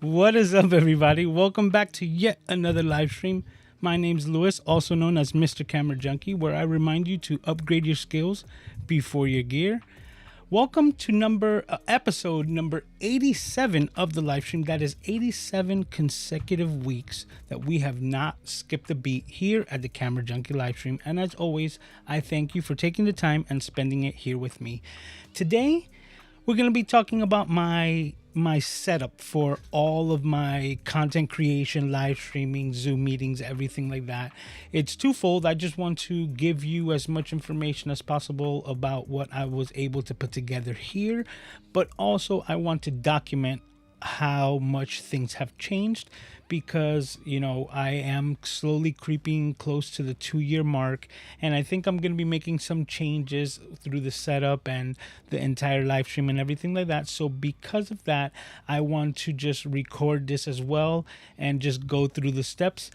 What is up, everybody? Welcome back to yet another live stream. My name's Lewis, also known as MrCameraJunkie, where I remind you to upgrade your skills before your gear. Welcome to episode number 87 of the live stream. That is 87 consecutive weeks that we have not skipped a beat here at the Camera Junkie live stream. And as always, I thank you for taking the time and spending it here with me. Today, we're going to be talking about my setup for all of my content creation, live streaming, Zoom meetings, everything like that. It's twofold. I just want to give you as much information as possible about what I was able to put together here, but also I want to document how much things have changed, because I am slowly creeping close to the 2-year mark, and I think I'm going to be making some changes through the setup and the entire live stream and everything like that. So because of that, I want to just record this as well and just go through the steps.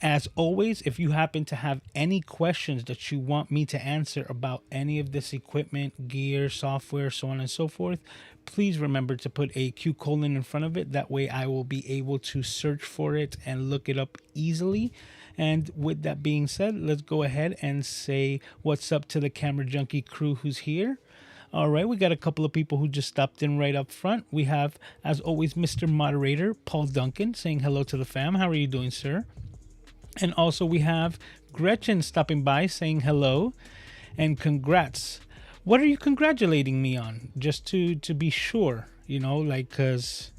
As always, if you happen to have any questions that you want me to answer about any of this equipment, gear, software, so on and so forth, please remember to put a Q colon in front of it. That way I will be able to search for it and look it up easily. And with that being said, let's go ahead and say what's up to the Camera Junkie crew who's here. All right, we got a couple of people who just stopped in right up front. We have, as always, Mr. Moderator Paul Duncan saying hello to the fam. How are you doing, sir? And also we have Gretchen stopping by saying hello and congrats. What are you congratulating me on? Just to be sure, because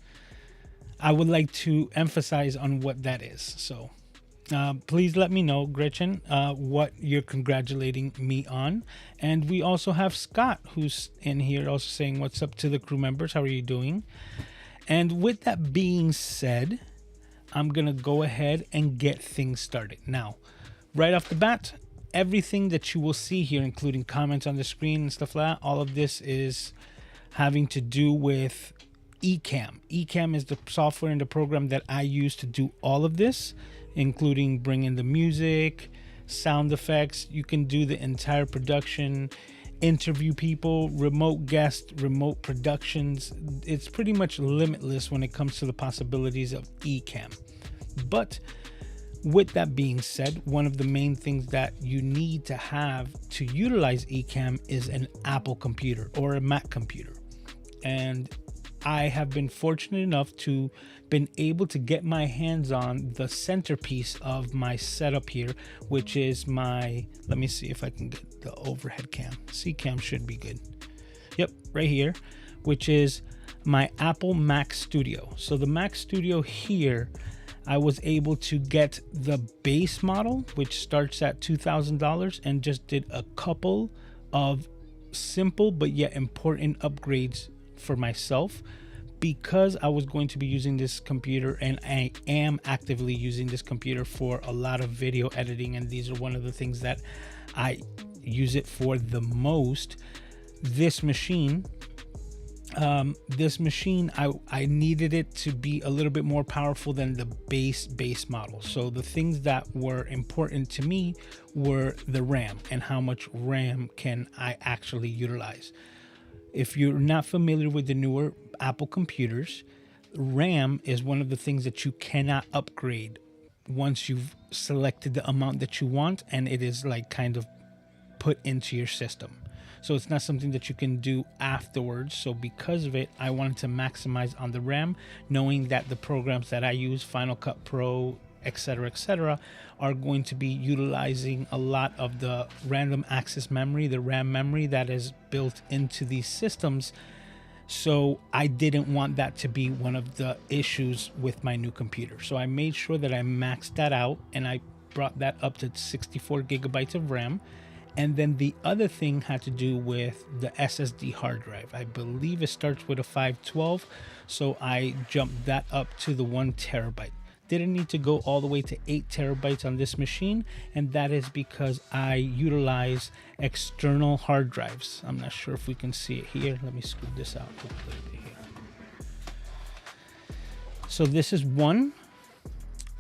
I would like to emphasize on what that is. So please let me know, Gretchen, what you're congratulating me on. And we also have Scott, who's in here also saying what's up to the crew members. How are you doing? And with that being said, I'm going to go ahead and get things started. Now, right off the bat, everything that you will see here, including comments on the screen and stuff like that, all of this is having to do with Ecamm. Ecamm is the software and the program that I use to do all of this, including bringing the music, sound effects. You can do the entire production, interview people, remote guests, remote productions. It's pretty much limitless when it comes to the possibilities of Ecamm. But with that being said, one of the main things that you need to have to utilize Ecamm is an Apple computer or a Mac computer. And I have been fortunate enough to been able to get my hands on the centerpiece of my setup here, which is my, let me see if I can get the overhead cam. C-cam should be good. Yep, right here, which is my Apple Mac Studio. So the Mac Studio here, I was able to get the base model, which starts at $2,000, and just did a couple of simple but yet important upgrades for myself, because I was going to be using this computer, and I am actively using this computer for a lot of video editing, and these are one of the things that I use it for the most. This machine, I needed it to be a little bit more powerful than the base model. So the things that were important to me were the RAM and how much RAM can I actually utilize. If you're not familiar with the newer Apple computers, RAM is one of the things that you cannot upgrade once you've selected the amount that you want, and it is like kind of put into your system. So it's not something that you can do afterwards. So because of it, I wanted to maximize on the RAM, knowing that the programs that I use, Final Cut Pro, etc., are going to be utilizing a lot of the random access memory, the RAM memory that is built into these systems. So I didn't want that to be one of the issues with my new computer. So I made sure that I maxed that out, and I brought that up to 64 gigabytes of RAM. And then the other thing had to do with the SSD hard drive. I believe it starts with a 512, so I jumped that up to the 1 terabyte. Didn't need to go all the way to 8 terabytes on this machine, and that is because I utilize external hard drives. I'm not sure if we can see it here. Let me scoot this out a little bit here. So this is one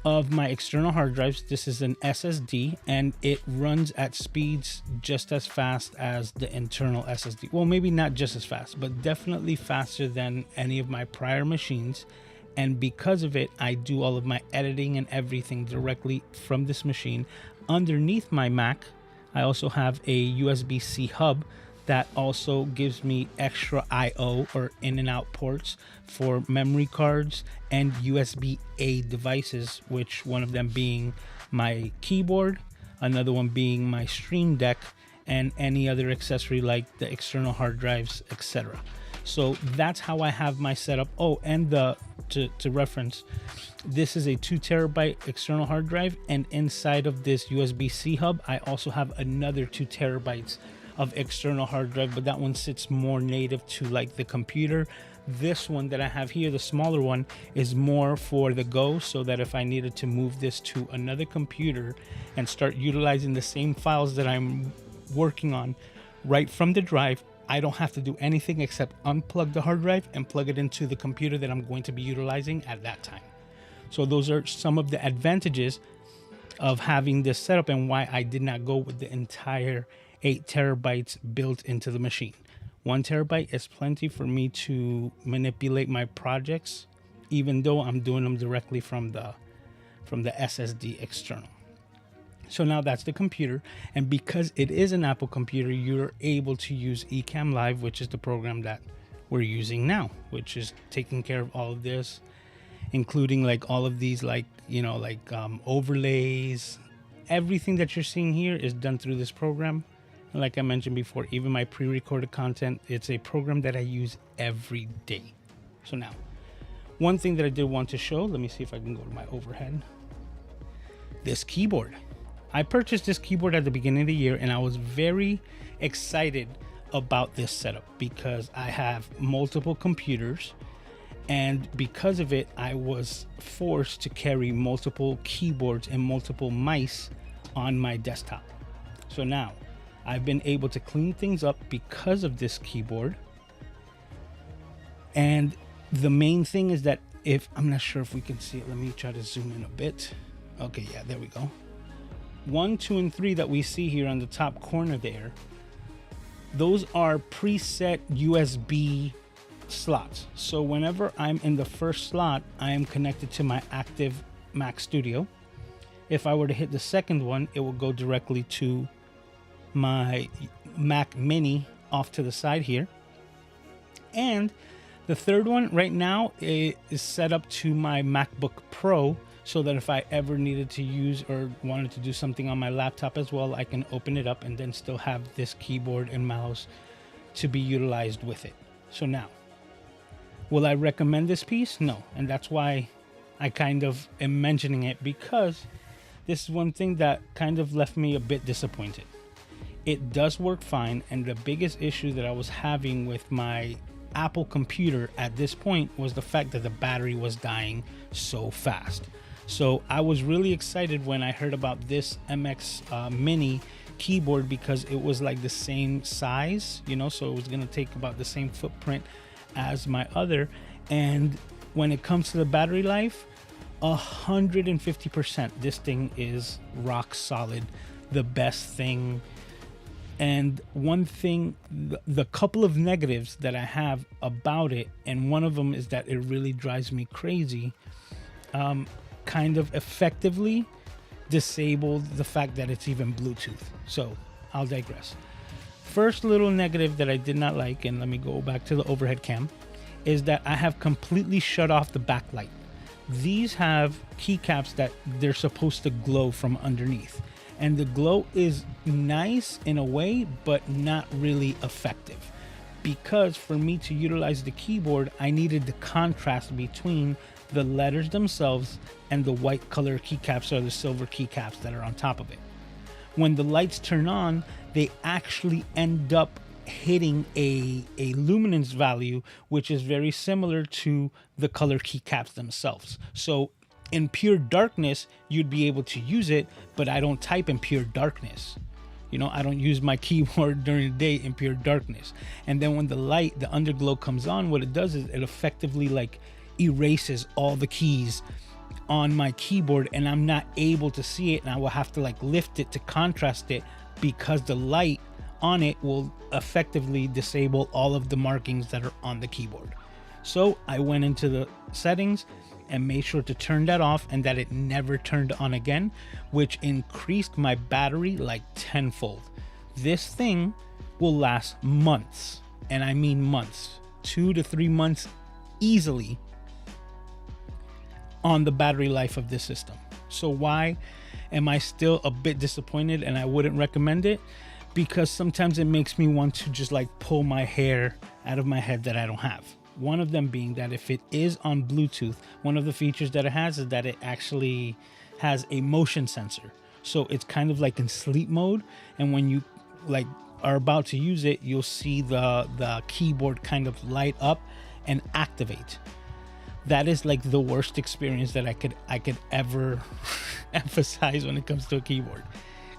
of my external hard drives. This is an SSD, and it runs at speeds just as fast as the internal SSD. Well, maybe not just as fast, but definitely faster than any of my prior machines. And because of it, I do all of my editing and everything directly from this machine. Underneath my Mac, I also have a USB-C hub that also gives me extra I/O or in and out ports for memory cards and USB-A devices, which one of them being my keyboard, another one being my Stream Deck, and any other accessory like the external hard drives, etc. So that's how I have my setup. Oh, and to reference, this is a 2 terabyte external hard drive, and inside of this USB-C hub, I also have another 2 terabytes of external hard drive, but that one sits more native to like the computer. This one that I have here, the smaller one, is more for the go, so that if I needed to move this to another computer and start utilizing the same files that I'm working on right from the drive, I don't have to do anything except unplug the hard drive and plug it into the computer that I'm going to be utilizing at that time. So those are some of the advantages of having this setup and why I did not go with the entire 8 terabytes built into the machine. 1 terabyte is plenty for me to manipulate my projects, even though I'm doing them directly from the SSD external. So now that's the computer, and because it is an Apple computer, you're able to use Ecamm Live, which is the program that we're using now, which is taking care of all of this, including like all of these overlays. Everything that you're seeing here is done through this program. And like I mentioned before, even my pre-recorded content, it's a program that I use every day. So now, one thing that I did want to show, let me see if I can go to my overhead. This keyboard. I purchased this keyboard at the beginning of the year, and I was very excited about this setup because I have multiple computers, and because of it, I was forced to carry multiple keyboards and multiple mice on my desktop. So now I've been able to clean things up because of this keyboard. And the main thing is that I'm not sure if we can see it. Let me try to zoom in a bit. Okay, yeah, there we go. 1, 2, and 3 that we see here on the top corner there, those are preset USB slots. So whenever I'm in the first slot, I am connected to my active Mac Studio. If I were to hit the second one, it will go directly to my Mac Mini off to the side here. And the third one right now is set up to my MacBook Pro, so that if I ever needed to use or wanted to do something on my laptop as well, I can open it up and then still have this keyboard and mouse to be utilized with it. So now, will I recommend this piece? No. And that's why I kind of am mentioning it, because this is one thing that kind of left me a bit disappointed. It does work fine, and the biggest issue that I was having with my Apple computer at this point was the fact that the battery was dying so fast. So I was really excited when I heard about this MX Mini keyboard, because it was like the same size, so it was going to take about the same footprint as my other. And when it comes to the battery life, 150%, this thing is rock solid, the best thing. And one thing, the couple of negatives that I have about it, and one of them is that it really drives me crazy, kind of effectively disabled the fact that it's even Bluetooth. So I'll digress. First little negative that I did not like, and let me go back to the overhead cam, is that I have completely shut off the backlight. These have keycaps that they're supposed to glow from underneath, and the glow is nice in a way, but not really effective, because for me to utilize the keyboard, I needed the contrast between the letters themselves and the white color keycaps or the silver keycaps that are on top of it. When the lights turn on, they actually end up hitting a luminance value, which is very similar to the color keycaps themselves. So in pure darkness, you'd be able to use it, but I don't type in pure darkness. I don't use my keyboard during the day in pure darkness. And then when the light, the underglow comes on, what it does is it effectively like erases all the keys on my keyboard, and I'm not able to see it, and I will have to like lift it to contrast it, because the light on it will effectively disable all of the markings that are on the keyboard. So I went into the settings and made sure to turn that off, and that it never turned on again, which increased my battery like tenfold. This thing will last months, and I mean months, 2 to 3 months easily on the battery life of this system. So why am I still a bit disappointed and I wouldn't recommend it? Because sometimes it makes me want to just like pull my hair out of my head that I don't have. One of them being that if it is on Bluetooth, one of the features that it has is that it actually has a motion sensor. So it's kind of like in sleep mode, and when you like are about to use it, you'll see the keyboard kind of light up and activate. That is like the worst experience that I could ever emphasize when it comes to a keyboard,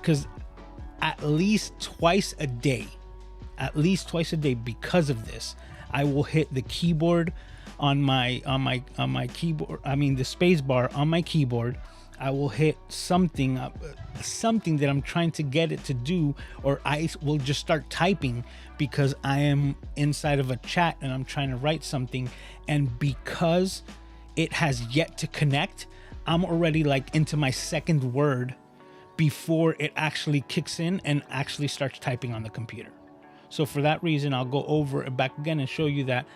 because at least twice a day, because of this, I will hit the keyboard on my keyboard. I mean the space bar on my keyboard. I will hit something that I'm trying to get it to do, or I will just start typing because I am inside of a chat and I'm trying to write something, and because it has yet to connect, I'm already like into my second word before it actually kicks in and actually starts typing on the computer. So for that reason, I'll go over it back again and show you that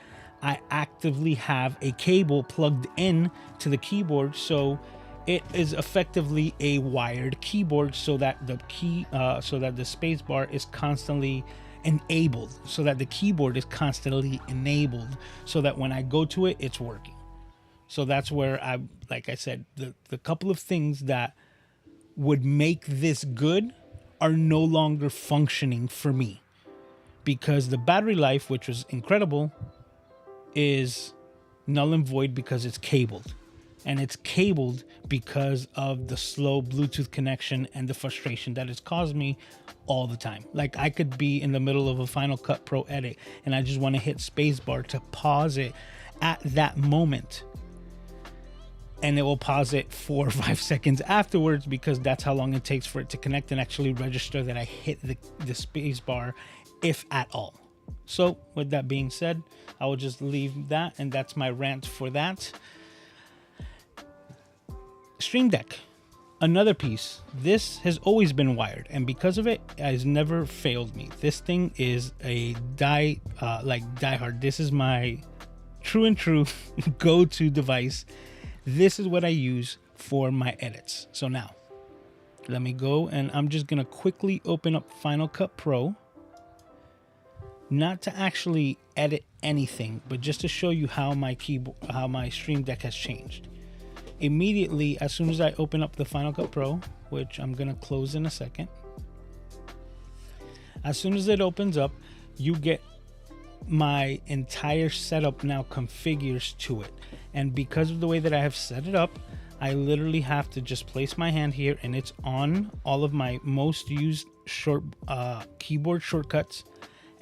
I actively have a cable plugged in to the keyboard, so it is effectively a wired keyboard, so that the space bar is constantly enabled, so that the keyboard is constantly enabled, so that when I go to it, it's working. So that's where like I said, the couple of things that would make this good are no longer functioning for me, because the battery life, which was incredible, is null and void because it's cabled. And it's cabled because of the slow Bluetooth connection and the frustration that it's caused me all the time. Like I could be in the middle of a Final Cut Pro edit and I just want to hit spacebar to pause it at that moment, and it will pause it 4 or 5 seconds afterwards, because that's how long it takes for it to connect and actually register that I hit the space bar, if at all. So with that being said, I will just leave that, and that's my rant for that. Stream Deck, another piece. This has always been wired, and because of it has never failed me. This thing is a diehard. This is my true go-to device. This is what I use for my edits. So now let me go, and I'm just gonna quickly open up Final Cut Pro, not to actually edit anything, but just to show you how my Stream Deck has changed. Immediately, as soon as I open up the Final Cut Pro, which I'm gonna close in a second, as soon as it opens up, you get my entire setup now configures to it. And because of the way that I have set it up, I literally have to just place my hand here, and it's on all of my most used keyboard shortcuts,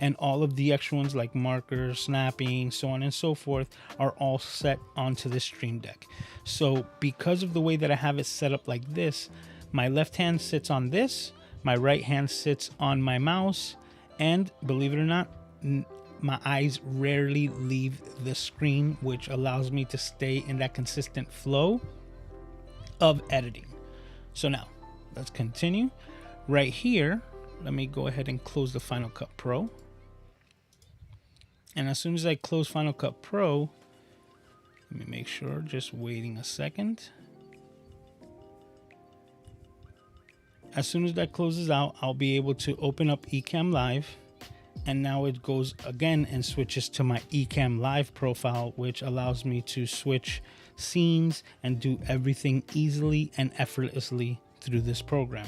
and all of the extra ones like markers, snapping, so on and so forth, are all set onto the Stream Deck. So because of the way that I have it set up like this, my left hand sits on this, my right hand sits on my mouse, and believe it or not, my eyes rarely leave the screen, which allows me to stay in that consistent flow of editing. So now let's continue. Right here, let me go ahead and close the Final Cut Pro. And as soon as I close Final Cut Pro, let me make sure, just waiting a second. As soon as that closes out, I'll be able to open up Ecamm Live. And now it goes again and switches to my Ecamm Live profile, which allows me to switch scenes and do everything easily and effortlessly through this program.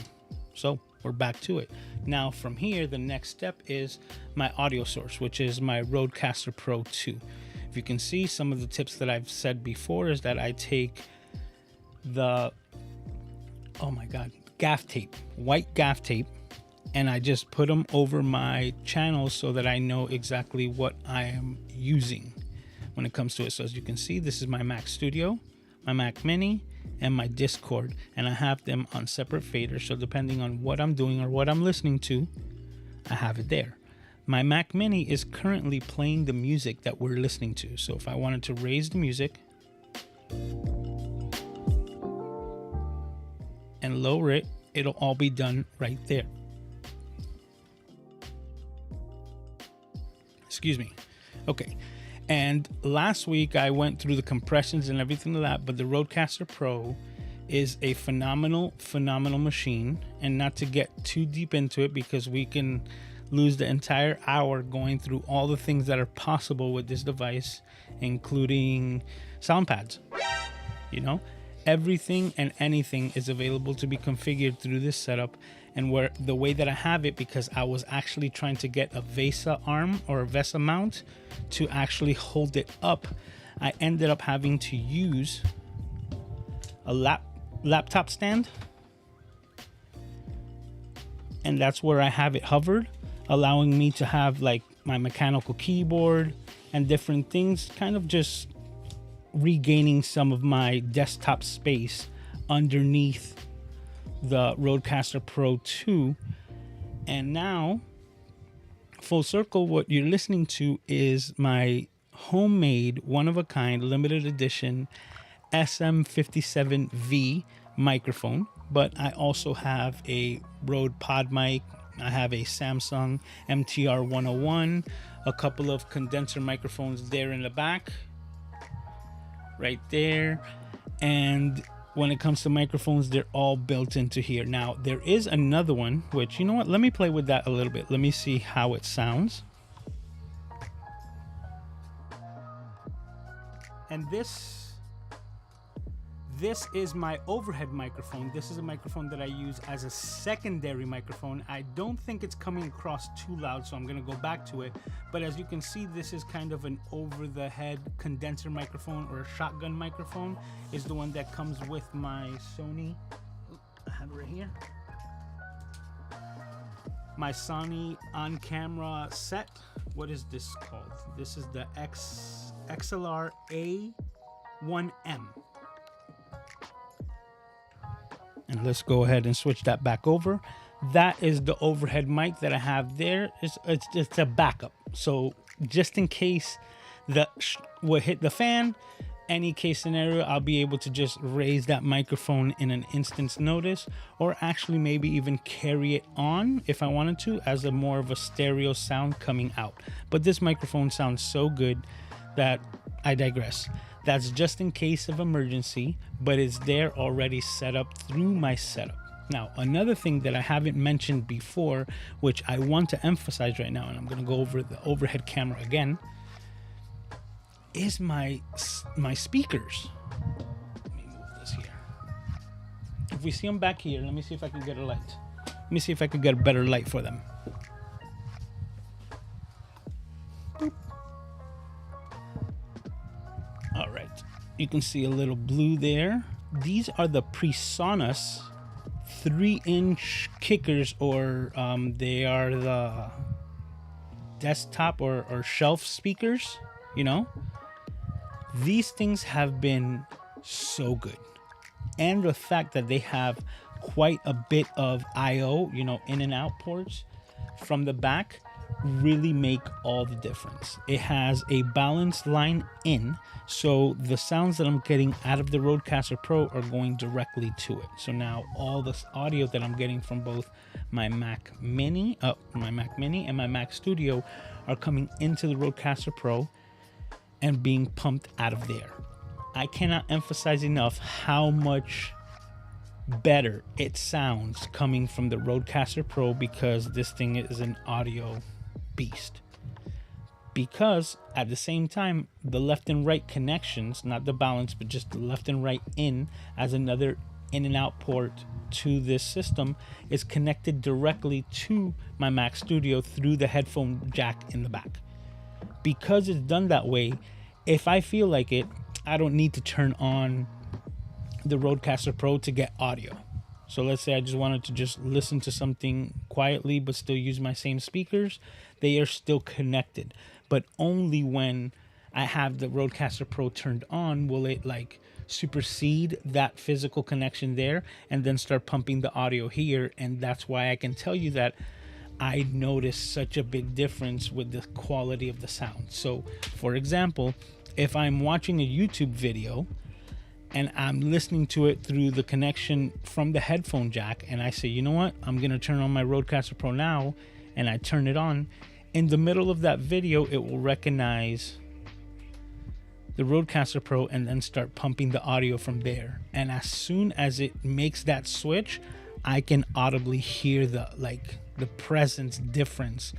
So we're back to it. Now from here, the next step is my audio source, which is my Rodecaster Pro 2. If you can see, some of the tips that I've said before is that I take the, oh my God, gaff tape, white gaff tape, and I just put them over my channels so that I know exactly what I am using when it comes to it. So as you can see, this is my Mac Studio, my Mac Mini, and my Discord, and I have them on separate faders. So depending on what I'm doing or what I'm listening to, I have it there. My Mac Mini is currently playing the music that we're listening to. So if I wanted to raise the music and lower it, it'll all be done right there. Excuse me. Okay. And last week I went through the compressions and everything like that, but the Rodecaster Pro is a phenomenal machine. And not to get too deep into it, because we can lose the entire hour going through all the things that are possible with this device, including sound pads. You know, everything and anything is available to be configured through this setup. And where the way that I have it, because I was actually trying to get a VESA arm or a VESA mount to actually hold it up, I ended up having to use a laptop stand. And that's where I have it hovered, allowing me to have like my mechanical keyboard and different things, kind of just regaining some of my desktop space underneath the Rodecaster Pro 2. And now, full circle, what you're listening to is my homemade, one-of-a-kind, limited edition SM57V microphone. But I also have a Rode Pod mic. I have a Samsung MTR 101, a couple of condenser microphones there in the back, right there. And when it comes to microphones, they're all built into here. Now, there is another one, which, you know what? Let me play with that a little bit. Let me see how it sounds. And this is my overhead microphone. This is a microphone that I use as a secondary microphone. I don't think it's coming across too loud, so I'm gonna go back to it. But as you can see, this is kind of an over-the-head condenser microphone, or a shotgun microphone, is the one that comes with my Sony. I have it right here. My Sony on-camera set. What is this called? This is the XLR A1M. And let's go ahead and switch that back over. That is the overhead mic that I have there. It's a backup. So just in case what hit the fan, any case scenario, I'll be able to just raise that microphone in an instant's notice, or actually maybe even carry it on if I wanted to, as a more of a stereo sound coming out. But this microphone sounds so good that I digress. That's just in case of emergency, but it's there already set up through my setup. Now, another thing that I haven't mentioned before, which I want to emphasize right now, and I'm going to go over the overhead camera again, is my speakers. Let me move this here. If we see them back here, let me see if I can get a light. Let me see if I can get a better light for them. Boop. All right, you can see a little blue there. These are the PreSonus 3-inch kickers, or they are the desktop or shelf speakers, you know. These things have been so good. And the fact that they have quite a bit of I/O, you know, in and out ports from the back, really make all the difference. It has a balanced line in, so the sounds that I'm getting out of the Rodecaster Pro are going directly to it. So now all this audio that I'm getting from both my Mac Mini and my Mac Studio are coming into the Rodecaster Pro and being pumped out of there. I cannot emphasize enough how much better it sounds coming from the Rodecaster Pro, because this thing is an audio beast. Because at the same time, the left and right connections, not the balance, but just the left and right in as another in and out port to this system, is connected directly to my Mac Studio through the headphone jack in the back. Because it's done that way, if I feel like it, I don't need to turn on the Rodecaster Pro to get audio. So let's say I just wanted to just listen to something quietly but still use my same speakers. They are still connected, but only when I have the Rodecaster Pro turned on will it like supersede that physical connection there and then start pumping the audio here. And that's why I can tell you that I notice such a big difference with the quality of the sound. So for example, if I'm watching a YouTube video and I'm listening to it through the connection from the headphone jack, and I say, you know what, I'm gonna turn on my Rodecaster Pro now, and I turn it on, in the middle of that video it will recognize the Rodecaster Pro and then start pumping the audio from there. And as soon as it makes that switch, I can audibly hear the presence difference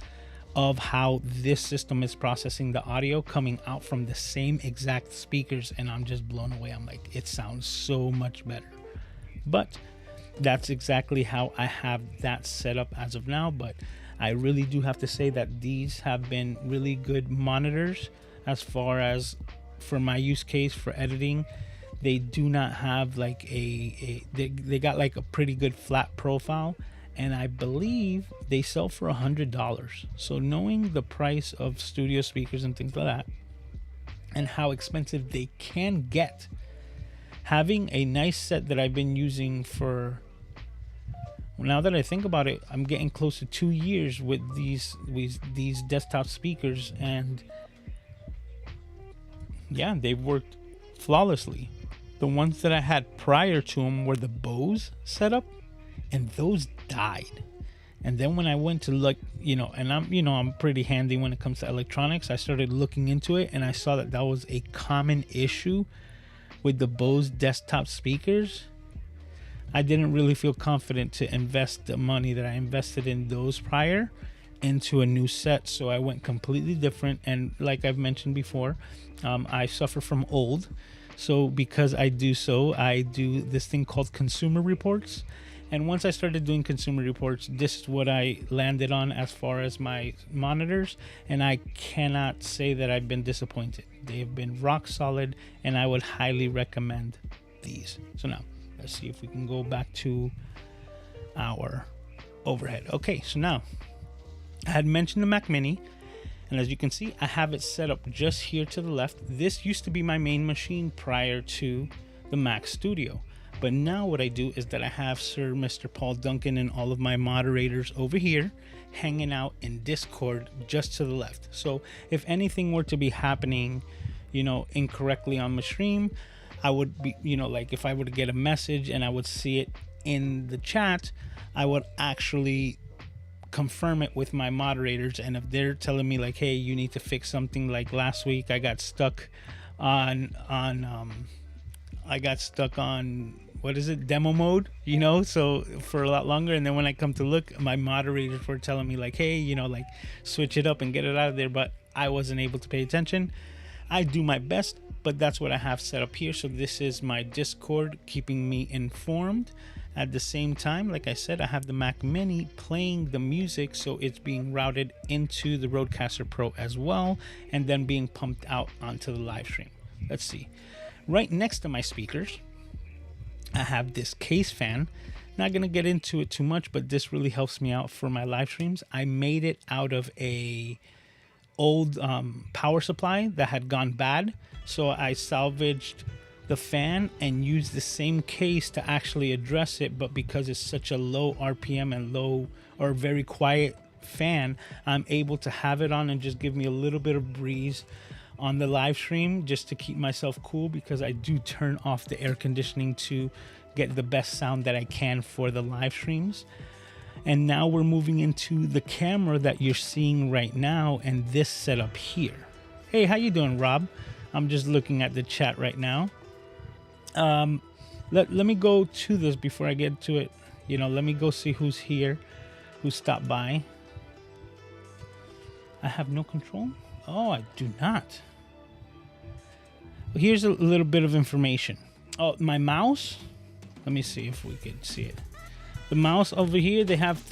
of how this system is processing the audio coming out from the same exact speakers, and I'm just blown away. I'm like, it sounds so much better. But that's exactly how I have that set up as of now. But I really do have to say that these have been really good monitors as far as for my use case for editing. They do not have like they got like a pretty good flat profile, and I believe they sell for $100. So knowing the price of studio speakers and things like that and how expensive they can get, having a nice set that I've been using for, now that I think about it, I'm getting close to 2 years with these desktop speakers, and yeah, they've worked flawlessly. The ones that I had prior to them were the Bose setup, and those died. And then when I went to look, and I'm pretty handy when it comes to electronics, I started looking into it, and I saw that that was a common issue with the Bose desktop speakers. I didn't really feel confident to invest the money that I invested in those prior into a new set, so I went completely different. And like I've mentioned before, I suffer from old, so because I do this thing called consumer reports. And once I started doing consumer reports, this is what I landed on as far as my monitors, and I cannot say that I've been disappointed. They have been rock solid, and I would highly recommend these. So now let's see if we can go back to our overhead. Okay, so now I had mentioned the Mac Mini, and as you can see, I have it set up just here to the left. This used to be my main machine prior to the Mac Studio. But now what I do is that I have Sir Mr. Paul Duncan and all of my moderators over here hanging out in Discord just to the left. So if anything were to be happening, incorrectly on my stream, I would be, like if I were to get a message and I would see it in the chat, I would actually confirm it with my moderators. And if they're telling me like, hey, you need to fix something, like last week I got stuck on what is it, demo mode, so for a lot longer, and then when I come to look, my moderators were telling me like, hey, like switch it up and get it out of there, but I wasn't able to pay attention. I do my best, but that's what I have set up here. So this is my Discord keeping me informed. At the same time, like I said, I have the Mac Mini playing the music, so it's being routed into the Rodecaster Pro as well, and then being pumped out onto the live stream. Let's see. Right next to my speakers, I have this case fan. Not gonna get into it too much, but this really helps me out for my live streams. I made it out of a old power supply that had gone bad, so I salvaged the fan and used the same case to actually address it. But because it's such a low RPM and low or very quiet fan, I'm able to have it on and just give me a little bit of breeze on the live stream, just to keep myself cool, because I do turn off the air conditioning to get the best sound that I can for the live streams. And now we're moving into the camera that you're seeing right now, and this setup here. Hey, how you doing, Rob? I'm just looking at the chat right now. Let me go to this before I get to it. Let me go see who's here, who stopped by. I have no control. Oh, I do not. Here's a little bit of information. Oh, my mouse. Let me see if we can see it. The mouse over here, they have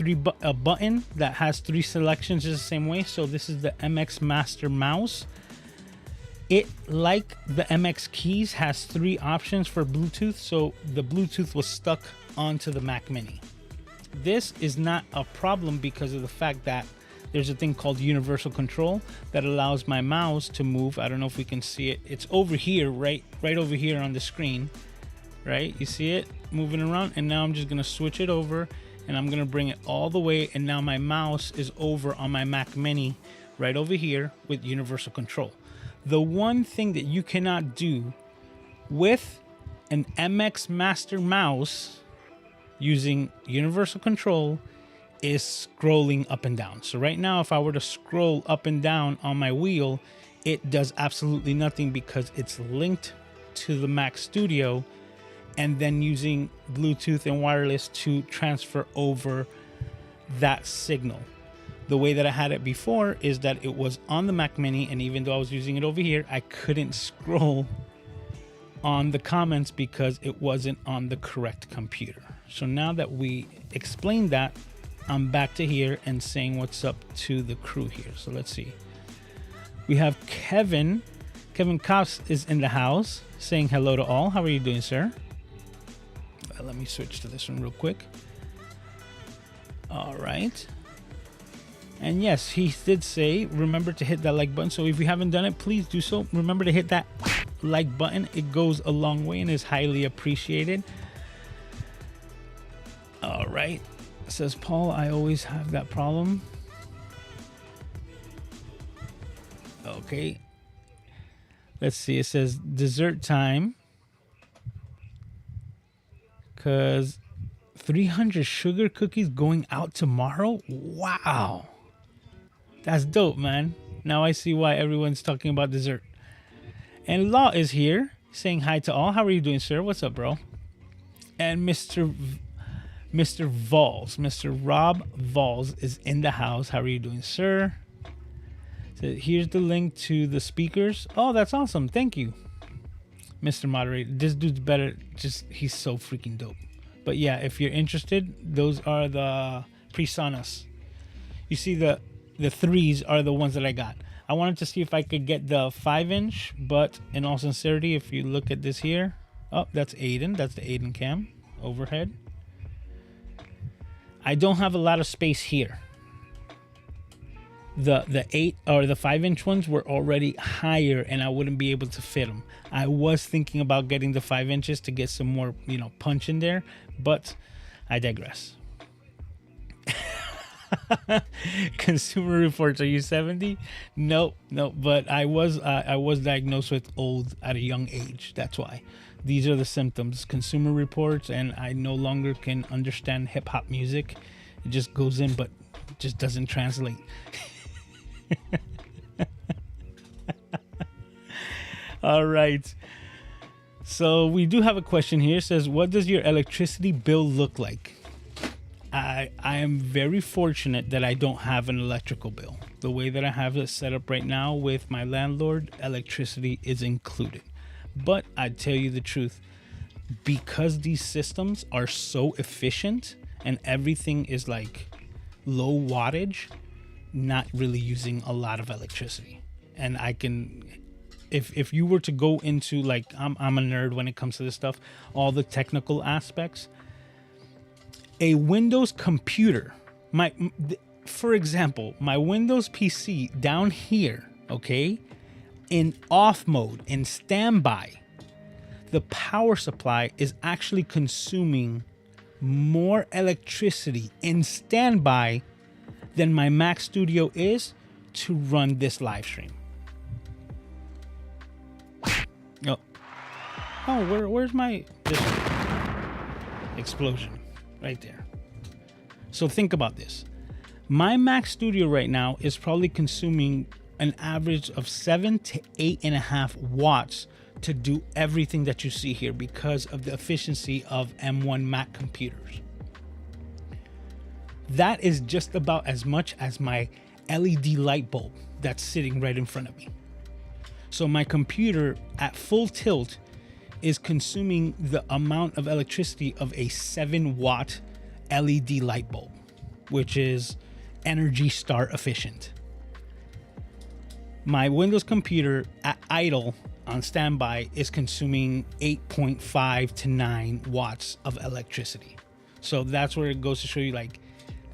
a button that has 3 selections just the same way. So this is the MX Master mouse. It, like the MX keys, has 3 options for Bluetooth. So the Bluetooth was stuck onto the Mac Mini. This is not a problem because of the fact that there's a thing called universal control that allows my mouse to move. I don't know if we can see it. It's over here, right over here on the screen, right? You see it moving around, and now I'm just gonna switch it over, and I'm gonna bring it all the way, and now my mouse is over on my Mac Mini right over here with universal control. The one thing that you cannot do with an MX Master mouse using universal control is scrolling up and down. So right now, if I were to scroll up and down on my wheel, it does absolutely nothing because it's linked to the Mac Studio, and then using Bluetooth and wireless to transfer over that signal. The way that I had it before is that it was on the Mac Mini, and even though I was using it over here, I couldn't scroll on the comments because it wasn't on the correct computer. So now that we explained that, I'm back to here and saying what's up to the crew here. So let's see. We have Kevin Kops is in the house saying hello to all. How are you doing, sir? Let me switch to this one real quick. All right. And yes, he did say, remember to hit that like button. So if you haven't done it, please do so. Remember to hit that like button. It goes a long way and is highly appreciated. All right. Says Paul, I always have that problem. Okay. Let's see. It says dessert time. Because 300 sugar cookies going out tomorrow? Wow. That's dope, man. Now I see why everyone's talking about dessert. And Law is here saying hi to all. How are you doing, sir? What's up, bro? And Mr. Vols, Mr. Rob Vols is in the house. How are you doing, sir? So here's the link to the speakers. Oh, that's awesome. Thank you, Mr. Moderator. This dude's better. He's so freaking dope. But yeah, if you're interested, those are the PreSonus. You see the threes are the ones that I got. I wanted to see if I could get the 5-inch, but in all sincerity, if you look at this here, oh, that's Aiden. That's the Aiden Cam overhead. I don't have a lot of space here. The 8 or the 5-inch ones were already higher, and I wouldn't be able to fit them. I was thinking about getting the 5 inches to get some more, punch in there, but I digress. Consumer Reports, are you 70? No, but I was diagnosed with old at a young age. That's why. These are the symptoms. Consumer Reports, and I no longer can understand hip hop music. It just goes in, but just doesn't translate. All right. So we do have a question here. It says, what does your electricity bill look like? I am very fortunate that I don't have an electrical bill. The way that I have it set up right now with my landlord, electricity is included. But I tell you the truth, because these systems are so efficient and everything is like low wattage, not really using a lot of electricity. And I can, if you were to go into, like, I'm a nerd when it comes to this stuff, all the technical aspects. A Windows computer, for example, my Windows PC down here, okay, in off mode, in standby, the power supply is actually consuming more electricity in standby than my Mac Studio is to run this live stream. Where's my explosion? Right there. So think about this. My Mac Studio right now is probably consuming an average of 7 to 8.5 watts to do everything that you see here because of the efficiency of M1 Mac computers. That is just about as much as my LED light bulb that's sitting right in front of me. So my computer at full tilt is consuming the amount of electricity of a 7-watt LED light bulb, which is Energy Star efficient. My Windows computer at idle on standby is consuming 8.5 to 9 watts of electricity. So that's where it goes to show you, like,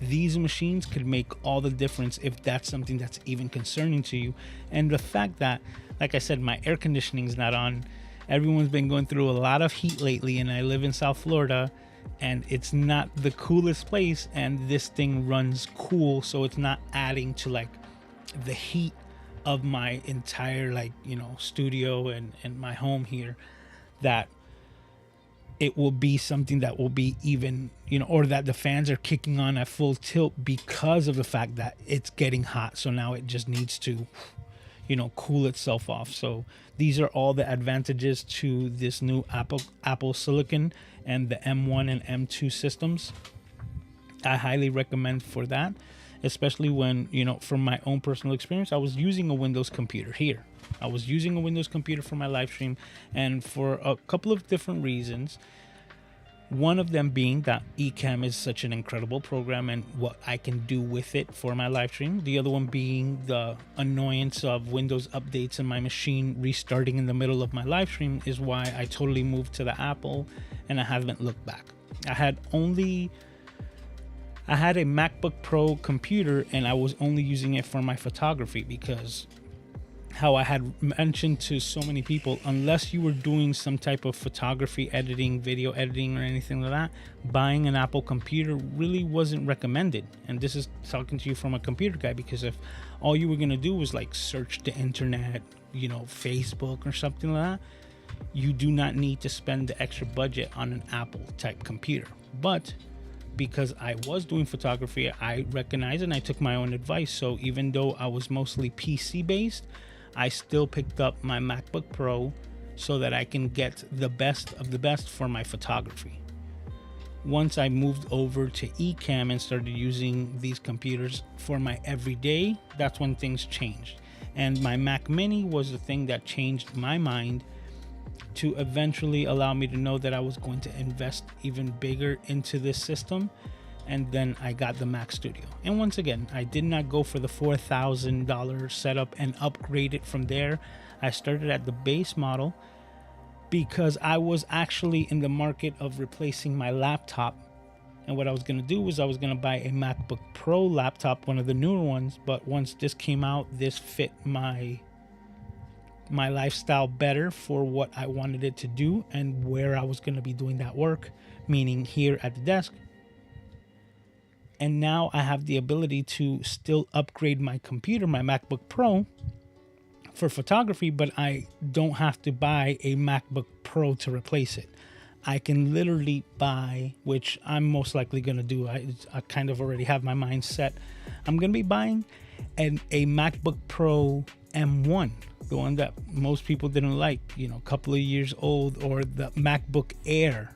these machines could make all the difference if that's something that's even concerning to you. And the fact that, like I said, my air conditioning is not on. Everyone's been going through a lot of heat lately, and I live in South Florida, and it's not the coolest place, and this thing runs cool, so it's not adding to like the heat of my entire, like, you know, studio and my home here, that it will be something that will be even, you know, or that the fans are kicking on at full tilt because of the fact that it's getting hot. So now it just needs to, you know, cool itself off. So these are all the advantages to this new Apple Silicon and the M1 and M2 systems. I highly recommend for that, especially when, you know, from my own personal experience, I was using a Windows computer here. I was using a Windows computer for my live stream, and for a couple of different reasons. One of them being that Ecamm is such an incredible program and what I can do with it for my live stream. The other one being the annoyance of Windows updates and my machine restarting in the middle of my live stream is why I totally moved to the Apple, and I haven't looked back. I had a MacBook Pro computer, and I was only using it for my photography, because how I had mentioned to so many people, unless you were doing some type of photography editing, video editing, or anything like that, buying an Apple computer really wasn't recommended. And this is talking to you from a computer guy, because if all you were going to do was like search the internet, you know, Facebook or something like that, you do not need to spend the extra budget on an Apple type computer. But because I was doing photography, I recognized and I took my own advice. So even though I was mostly PC based, I still picked up my MacBook Pro so that I can get the best of the best for my photography. Once I moved over to Ecamm and started using these computers for my everyday, that's when things changed. And my Mac Mini was the thing that changed my mind to eventually allow me to know that I was going to invest even bigger into this system. And then I got the Mac Studio. And once again, I did not go for the $4,000 setup and upgrade it from there. I started at the base model because I was actually in the market of replacing my laptop. And what I was going to do was I was going to buy a MacBook Pro laptop, one of the newer ones. But once this came out, this fit my lifestyle better for what I wanted it to do and where I was going to be doing that work, meaning here at the desk. And now I have the ability to still upgrade my computer, my MacBook Pro, for photography, but I don't have to buy a MacBook Pro to replace it. I can literally buy, which I'm most likely going to do. I kind of already have my mind set. I'm going to be buying a MacBook Pro M1, the one that most people didn't like, you know, a couple of years old, or the MacBook Air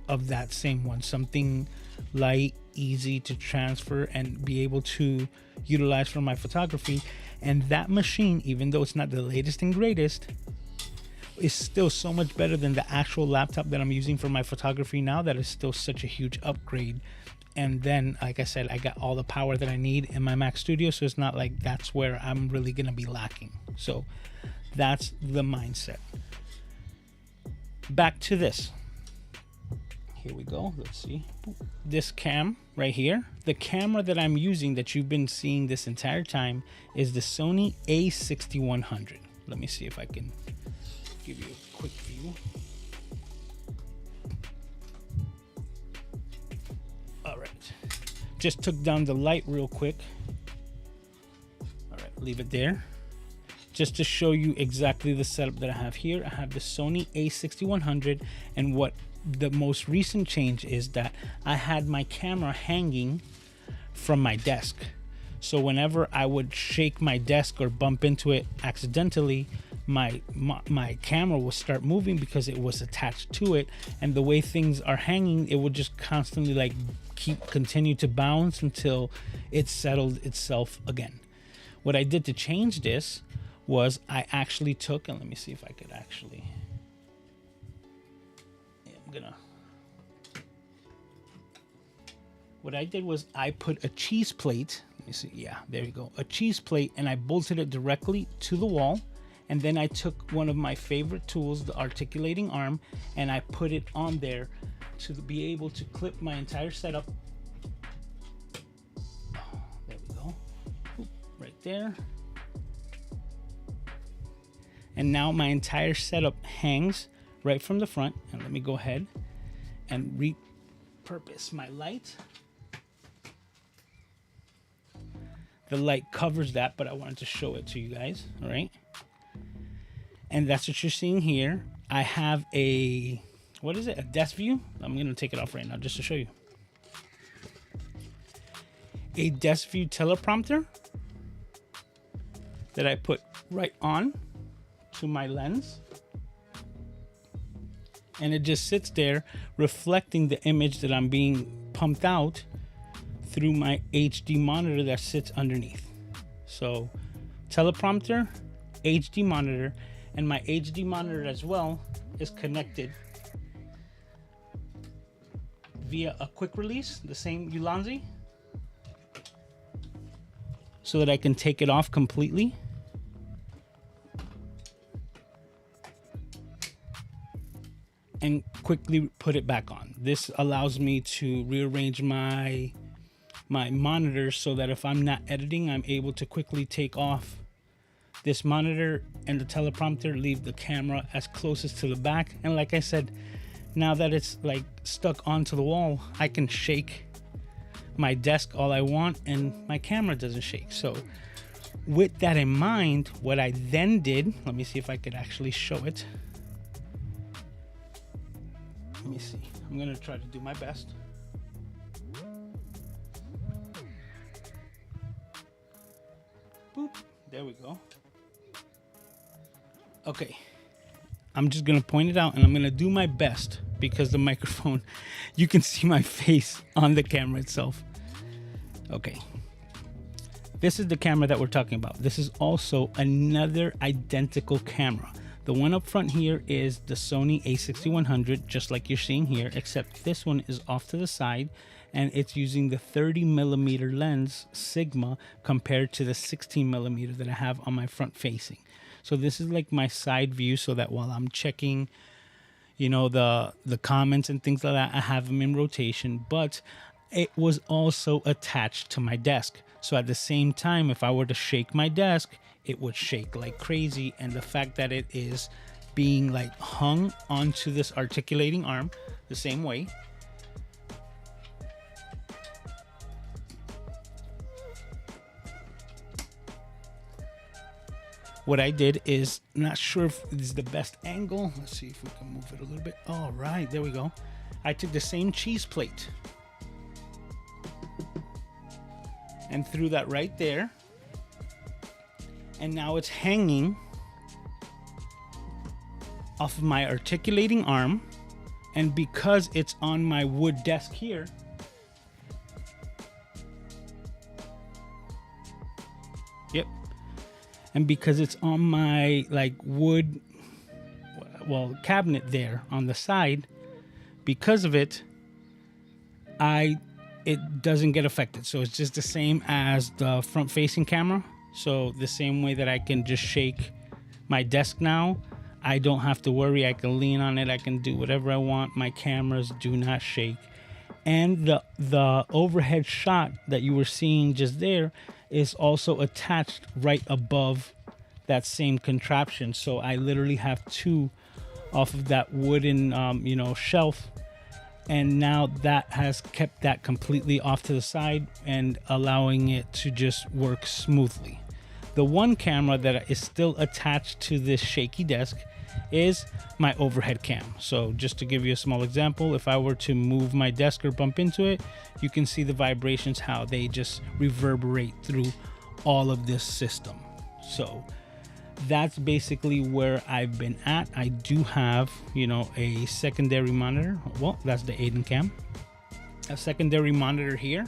of that same one, something light, easy to transfer and be able to utilize for my photography. And that machine, even though it's not the latest and greatest, is still so much better than the actual laptop that I'm using for my photography now. That is still such a huge upgrade. And then, like I said, I got all the power that I need in my Mac Studio, so it's not like that's where I'm really gonna be lacking. So that's the mindset. Back to this. Here we go. Let's see. This cam right here. The camera that I'm using, that you've been seeing this entire time, is the Sony a6100. Let me see if I can give you a quick view. All right. Just took down the light real quick. All right, leave it there. Just to show you exactly the setup that I have here. I have the Sony a6100, and what the most recent change is that I had my camera hanging from my desk. So whenever I would shake my desk or bump into it accidentally, my camera would start moving because it was attached to it. And the way things are hanging, it would just constantly like continue to bounce until it settled itself again. What I did to change this was I actually took, and let me see if I could actually, what I did was I put a cheese plate, let me see, yeah, there you go, a cheese plate, and I bolted it directly to the wall. And then I took one of my favorite tools, the articulating arm, and I put it on there to be able to clip my entire setup. There we go, right there. And now my entire setup hangs right from the front. And let me go ahead and purpose. My light. The light covers that, but I wanted to show it to you guys. All right. And that's what you're seeing here. I have a, what is it? A desk view. I'm going to take it off right now just to show you. A desk view teleprompter that I put right on to my lens. And it just sits there reflecting the image that I'm being pumped out through my HD monitor that sits underneath. So teleprompter, HD monitor, and my HD monitor as well is connected via a quick release, the same Ulanzi, so that I can take it off completely. And quickly put it back on. This allows me to rearrange my monitor so that if I'm not editing, I'm able to quickly take off this monitor and the teleprompter, leave the camera as closest to the back. And like I said, now that it's like stuck onto the wall, I can shake my desk all I want and my camera doesn't shake. So with that in mind, what I then did, let me see if I could actually show it. Let me see. I'm going to try to do my best. Boop. There we go. Okay. I'm just going to point it out and I'm going to do my best because the microphone, you can see my face on the camera itself. Okay. This is the camera that we're talking about. This is also another identical camera. The one up front here is the Sony a6100, just like you're seeing here, except this one is off to the side and it's using the 30mm lens Sigma compared to the 16mm that I have on my front facing. So this is like my side view so that while I'm checking, you know, the comments and things like that, I have them in rotation, but it was also attached to my desk. So at the same time, if I were to shake my desk, it would shake like crazy. And the fact that it is being like hung onto this articulating arm the same way. What I did is, not sure if this is the best angle. Let's see if we can move it a little bit. All right, there we go. I took the same cheese plate and threw that right there. And now it's hanging off of my articulating arm. And because it's on my wood desk here, yep. And because it's on my like wood, well, cabinet there on the side, because of it, it doesn't get affected. So it's just the same as the front facing camera. So the same way that I can just shake my desk now, I don't have to worry. I can lean on it. I can do whatever I want. My cameras do not shake. And the overhead shot that you were seeing just there is also attached right above that same contraption. So I literally have two off of that wooden, shelf. And now that has kept that completely off to the side and allowing it to just work smoothly. The one camera that is still attached to this shaky desk is my overhead cam. So just to give you a small example, if I were to move my desk or bump into it, you can see the vibrations, how they just reverberate through all of this system. So that's basically where I've been at. I do have, a secondary monitor. Well, that's the Aiden Cam. A secondary monitor here.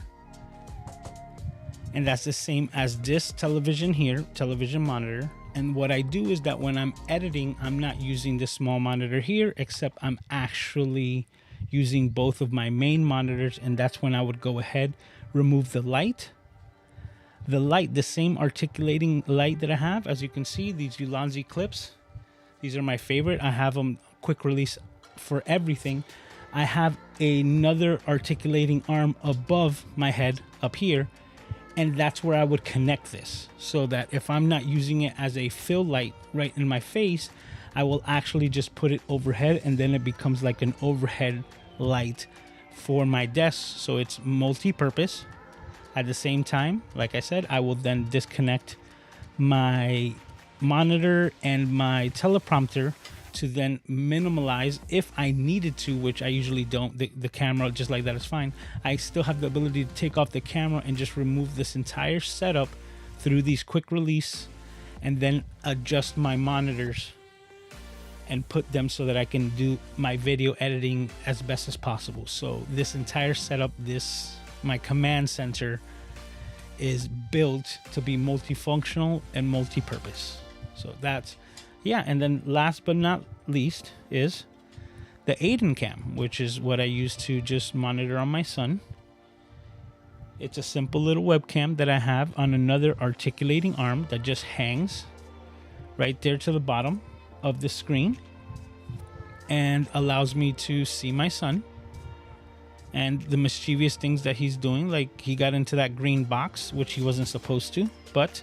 And that's the same as this television here, television monitor. And what I do is that when I'm editing, I'm not using the small monitor here, except I'm actually using both of my main monitors. And that's when I would go ahead, remove the light. The light, the same articulating light that I have, as you can see, these Ulanzi clips, these are my favorite. I have them quick release for everything. I have another articulating arm above my head up here, and that's where I would connect this, so that if I'm not using it as a fill light right in my face, I will actually just put it overhead, and then it becomes like an overhead light for my desk, so it's multi-purpose. At the same time, like I said, I will then disconnect my monitor and my teleprompter to then minimalize if I needed to, which I usually don't. The camera, just like that, is fine. I still have the ability to take off the camera and just remove this entire setup through these quick release, and then adjust my monitors and put them so that I can do my video editing as best as possible. So this entire setup, my command center, is built to be multifunctional and multi-purpose. So that's, yeah. And then last but not least is the Aiden Cam, which is what I use to just monitor on my son. It's a simple little webcam that I have on another articulating arm that just hangs right there to the bottom of the screen and allows me to see my son and the mischievous things that he's doing. Like, he got into that green box, which he wasn't supposed to, but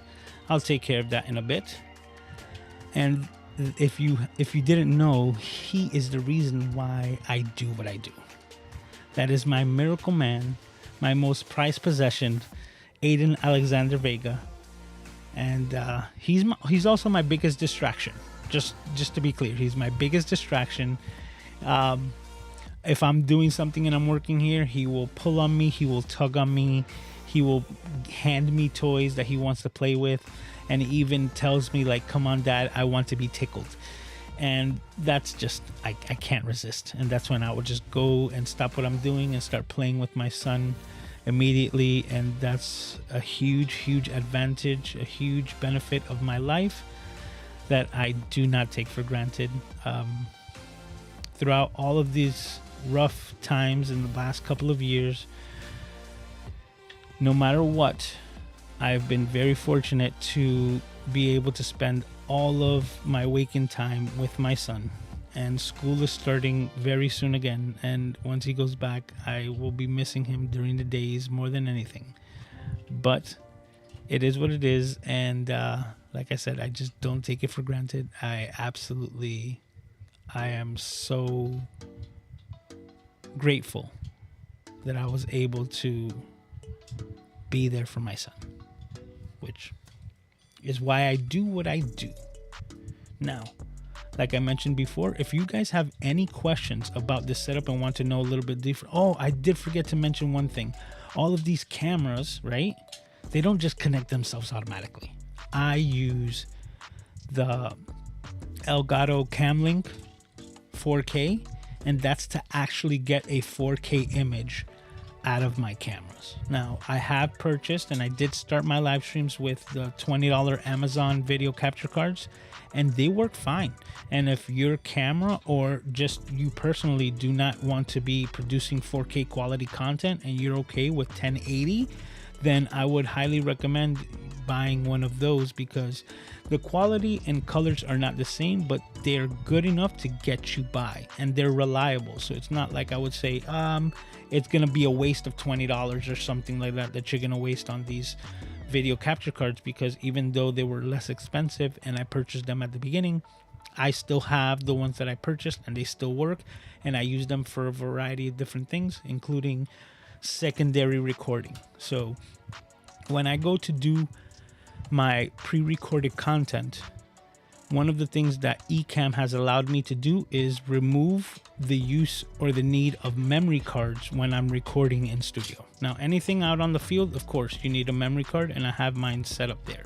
I'll take care of that in a bit. And if you didn't know, he is the reason why I do what I do. That is my miracle man, my most prized possession, Aiden Alexander Vega. And he's also my biggest distraction. Just to be clear, he's my biggest distraction. If I'm doing something and I'm working here, he will pull on me, he will tug on me, he will hand me toys that he wants to play with, and he even tells me, like, come on, Dad, I want to be tickled. And that's just, I can't resist. And that's when I would just go and stop what I'm doing and start playing with my son immediately. And that's a huge advantage, a huge benefit of my life that I do not take for granted. Throughout all of these rough times in the last couple of years, no matter what, I've been very fortunate to be able to spend all of my waking time with my son. And school is starting very soon again, and once he goes back, I will be missing him during the days more than anything. But it is what it is, and like I said, I just don't take it for granted. I am so grateful that I was able to be there for my son, which is why I do what I do. Now, like I mentioned before, if you guys have any questions about this setup and want to know a little bit different, oh, I did forget to mention one thing. All of these cameras, right? They don't just connect themselves automatically. I use the Elgato Camlink 4K, and that's to actually get a 4K image out of my cameras. Now, I have purchased, and I did start my live streams with the $20 Amazon video capture cards, and they work fine. And if your camera or just you personally do not want to be producing 4K quality content and you're okay with 1080, then I would highly recommend buying one of those, because the quality and colors are not the same, but they're good enough to get you by, and they're reliable. So it's not like I would say it's gonna be a waste of $20 or something like that you're gonna waste on these video capture cards, because even though they were less expensive and I purchased them at the beginning, I still have the ones that I purchased and they still work, and I use them for a variety of different things, including secondary recording. So when I go to do my pre-recorded content, one of the things that Ecamm has allowed me to do is remove the use or the need of memory cards when I'm recording in studio. Now, anything out on the field, of course, you need a memory card, and I have mine set up there.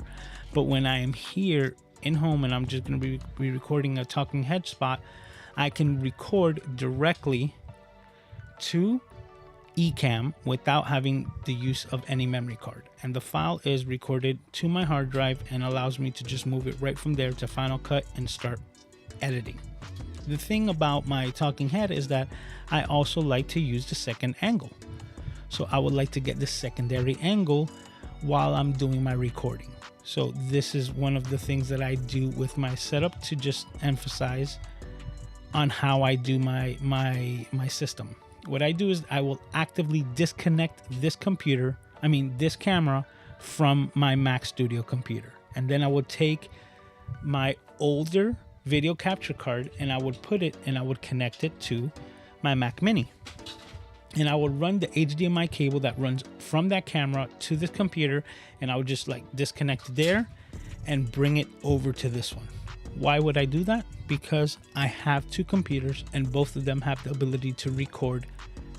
But when I am here in home and I'm just going to be recording a talking head spot, I can record directly to Ecamm without having the use of any memory card, and the file is recorded to my hard drive and allows me to just move it right from there to Final Cut and start editing. The thing about my talking head is that I also like to use the second angle, so I would like to get the secondary angle while I'm doing my recording. So this is one of the things that I do with my setup to just emphasize on how I do my system. What I do is I will actively disconnect this camera from my Mac Studio computer. And then I would take my older video capture card and I would put it and I would connect it to my Mac Mini. and I would run the HDMI cable that runs from that camera to this computer, and I would just like disconnect there and bring it over to this one. Why would I do that? Because I have two computers and both of them have the ability to record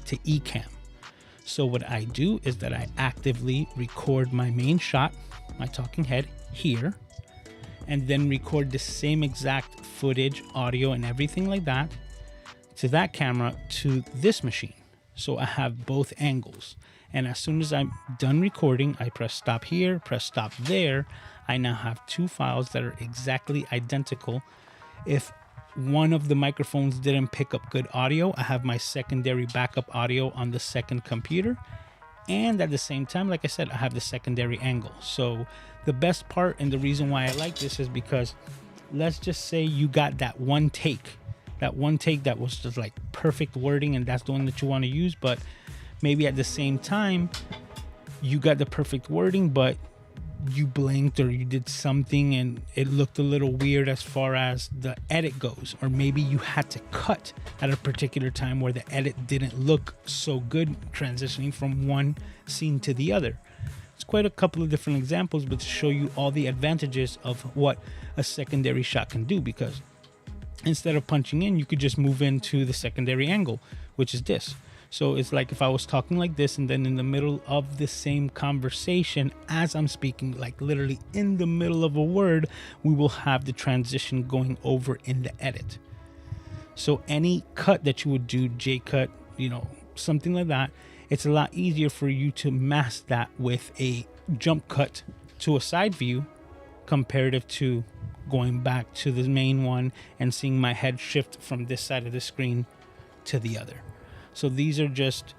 to Ecamm. So what I do is that I actively record my main shot, my talking head here, and then record the same exact footage, audio, and everything like that to that camera to this machine. So I have both angles. And as soon as I'm done recording, I press stop here, press stop there. I now have two files that are exactly identical. If one of the microphones didn't pick up good audio, I have my secondary backup audio on the second computer. And at the same time, like I said, I have the secondary angle. So the best part and the reason why I like this is because let's just say you got that one take that was just like perfect wording and that's the one that you want to use, but maybe at the same time you got the perfect wording but you blinked or you did something and it looked a little weird as far as the edit goes, or maybe you had to cut at a particular time where the edit didn't look so good transitioning from one scene to the other. It's quite a couple of different examples, but to show you all the advantages of what a secondary shot can do, because instead of punching in, you could just move into the secondary angle, which is this. So it's like if I was talking like this and then in the middle of the same conversation as I'm speaking, like literally in the middle of a word, we will have the transition going over in the edit. So any cut that you would do, J cut, something like that, it's a lot easier for you to mask that with a jump cut to a side view comparative to going back to the main one and seeing my head shift from this side of the screen to the other. So these are just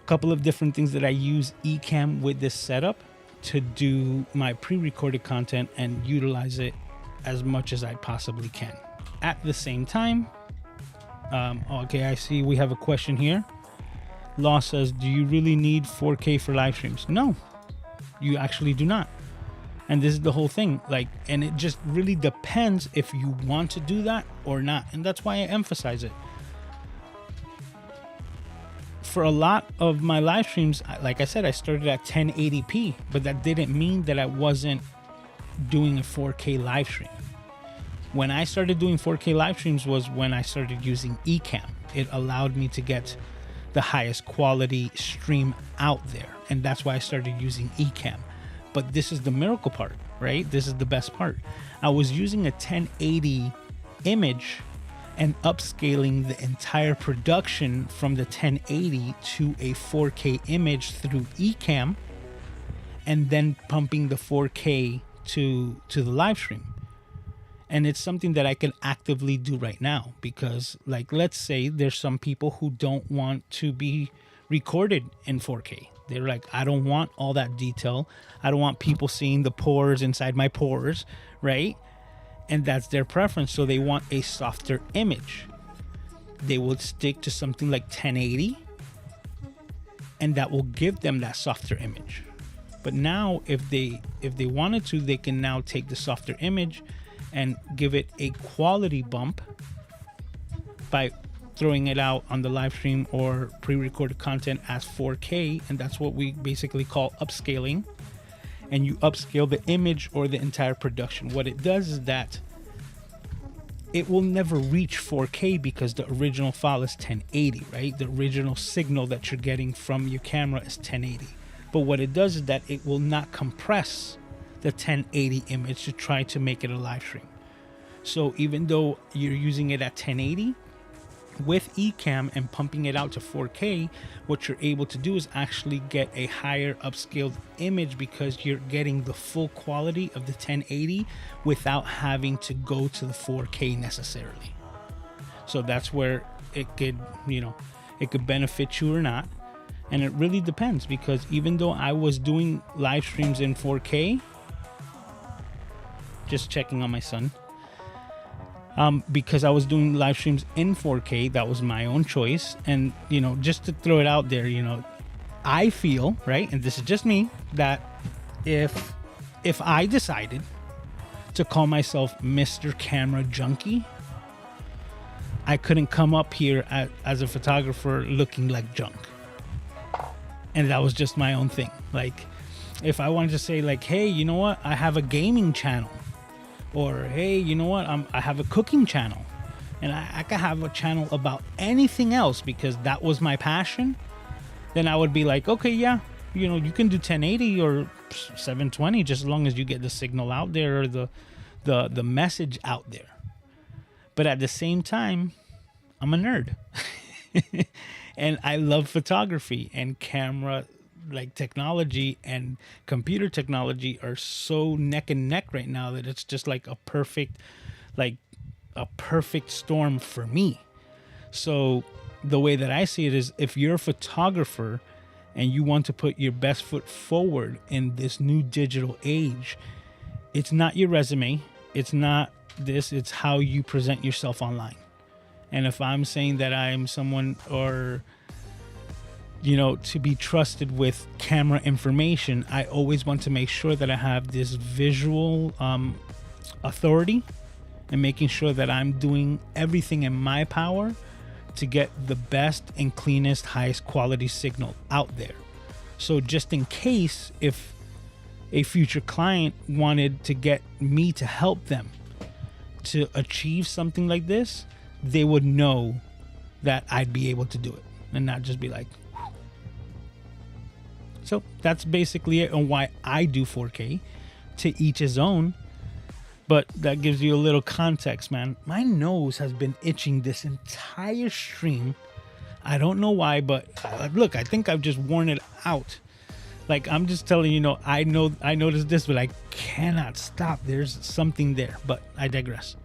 a couple of different things that I use Ecamm with this setup to do my pre-recorded content and utilize it as much as I possibly can. At the same time, okay, I see we have a question here. Law says, do you really need 4K for live streams? No, you actually do not. And this is the whole thing, and it just really depends if you want to do that or not. And that's why I emphasize it. For a lot of my live streams, like I said, I started at 1080p, but that didn't mean that I wasn't doing a 4K live stream. When I started doing 4K live streams was when I started using Ecamm. It allowed me to get the highest quality stream out there. And that's why I started using Ecamm. But this is the miracle part, right? This is the best part. I was using a 1080 image and upscaling the entire production from the 1080 to a 4K image through Ecamm, and then pumping the 4K to the live stream. And it's something that I can actively do right now because, let's say there's some people who don't want to be recorded in 4K. They're like, I don't want all that detail. I don't want people seeing the pores inside my pores, right? And that's their preference. So they want a softer image. They will stick to something like 1080, and that will give them that softer image. But now if they wanted to, they can now take the softer image and give it a quality bump by throwing it out on the live stream or pre-recorded content as 4K, and that's what we basically call upscaling. And you upscale the image or the entire production. What it does is that it will never reach 4K because the original file is 1080, right? The original signal that you're getting from your camera is 1080. But what it does is that it will not compress the 1080 image to try to make it a live stream. So even though you're using it at 1080, with Ecamm and pumping it out to 4K, what you're able to do is actually get a higher upscaled image because you're getting the full quality of the 1080 without having to go to the 4K necessarily. So that's where it could, it could benefit you or not. And it really depends, because even though I was doing live streams in 4K, just checking on my son, because I was doing live streams in 4K, that was my own choice. And, just to throw it out there, I feel, right, and this is just me, that if I decided to call myself MrCameraJunkie, I couldn't come up here as a photographer looking like junk. And that was just my own thing. Like, if I wanted to say like, hey, you know what? I have a gaming channel. Or, hey, you know what? I have a cooking channel. And I could have a channel about anything else because that was my passion. Then I would be like, okay, yeah, you know, you can do 1080 or 720 just as long as you get the signal out there or the message out there. But at the same time, I'm a nerd. And I love photography, and camera like technology and computer technology are so neck and neck right now that it's just like a perfect storm for me. So the way that I see it is, if you're a photographer and you want to put your best foot forward in this new digital age, it's not your resume, it's not this, it's how you present yourself online. And if I'm saying that I'm someone, or you know, to be trusted with camera information, I always want to make sure that I have this visual authority, and making sure that I'm doing everything in my power to get the best and cleanest, highest quality signal out there. So just in case, if a future client wanted to get me to help them to achieve something like this, they would know that I'd be able to do it and not just be like, whew. So that's basically it on why I do 4K. To each his own. But that gives you a little context, man. My nose has been itching this entire stream. I don't know why, but look, I think I've just worn it out. Like, I'm just telling you, I noticed this, but I cannot stop. There's something there, but I digress.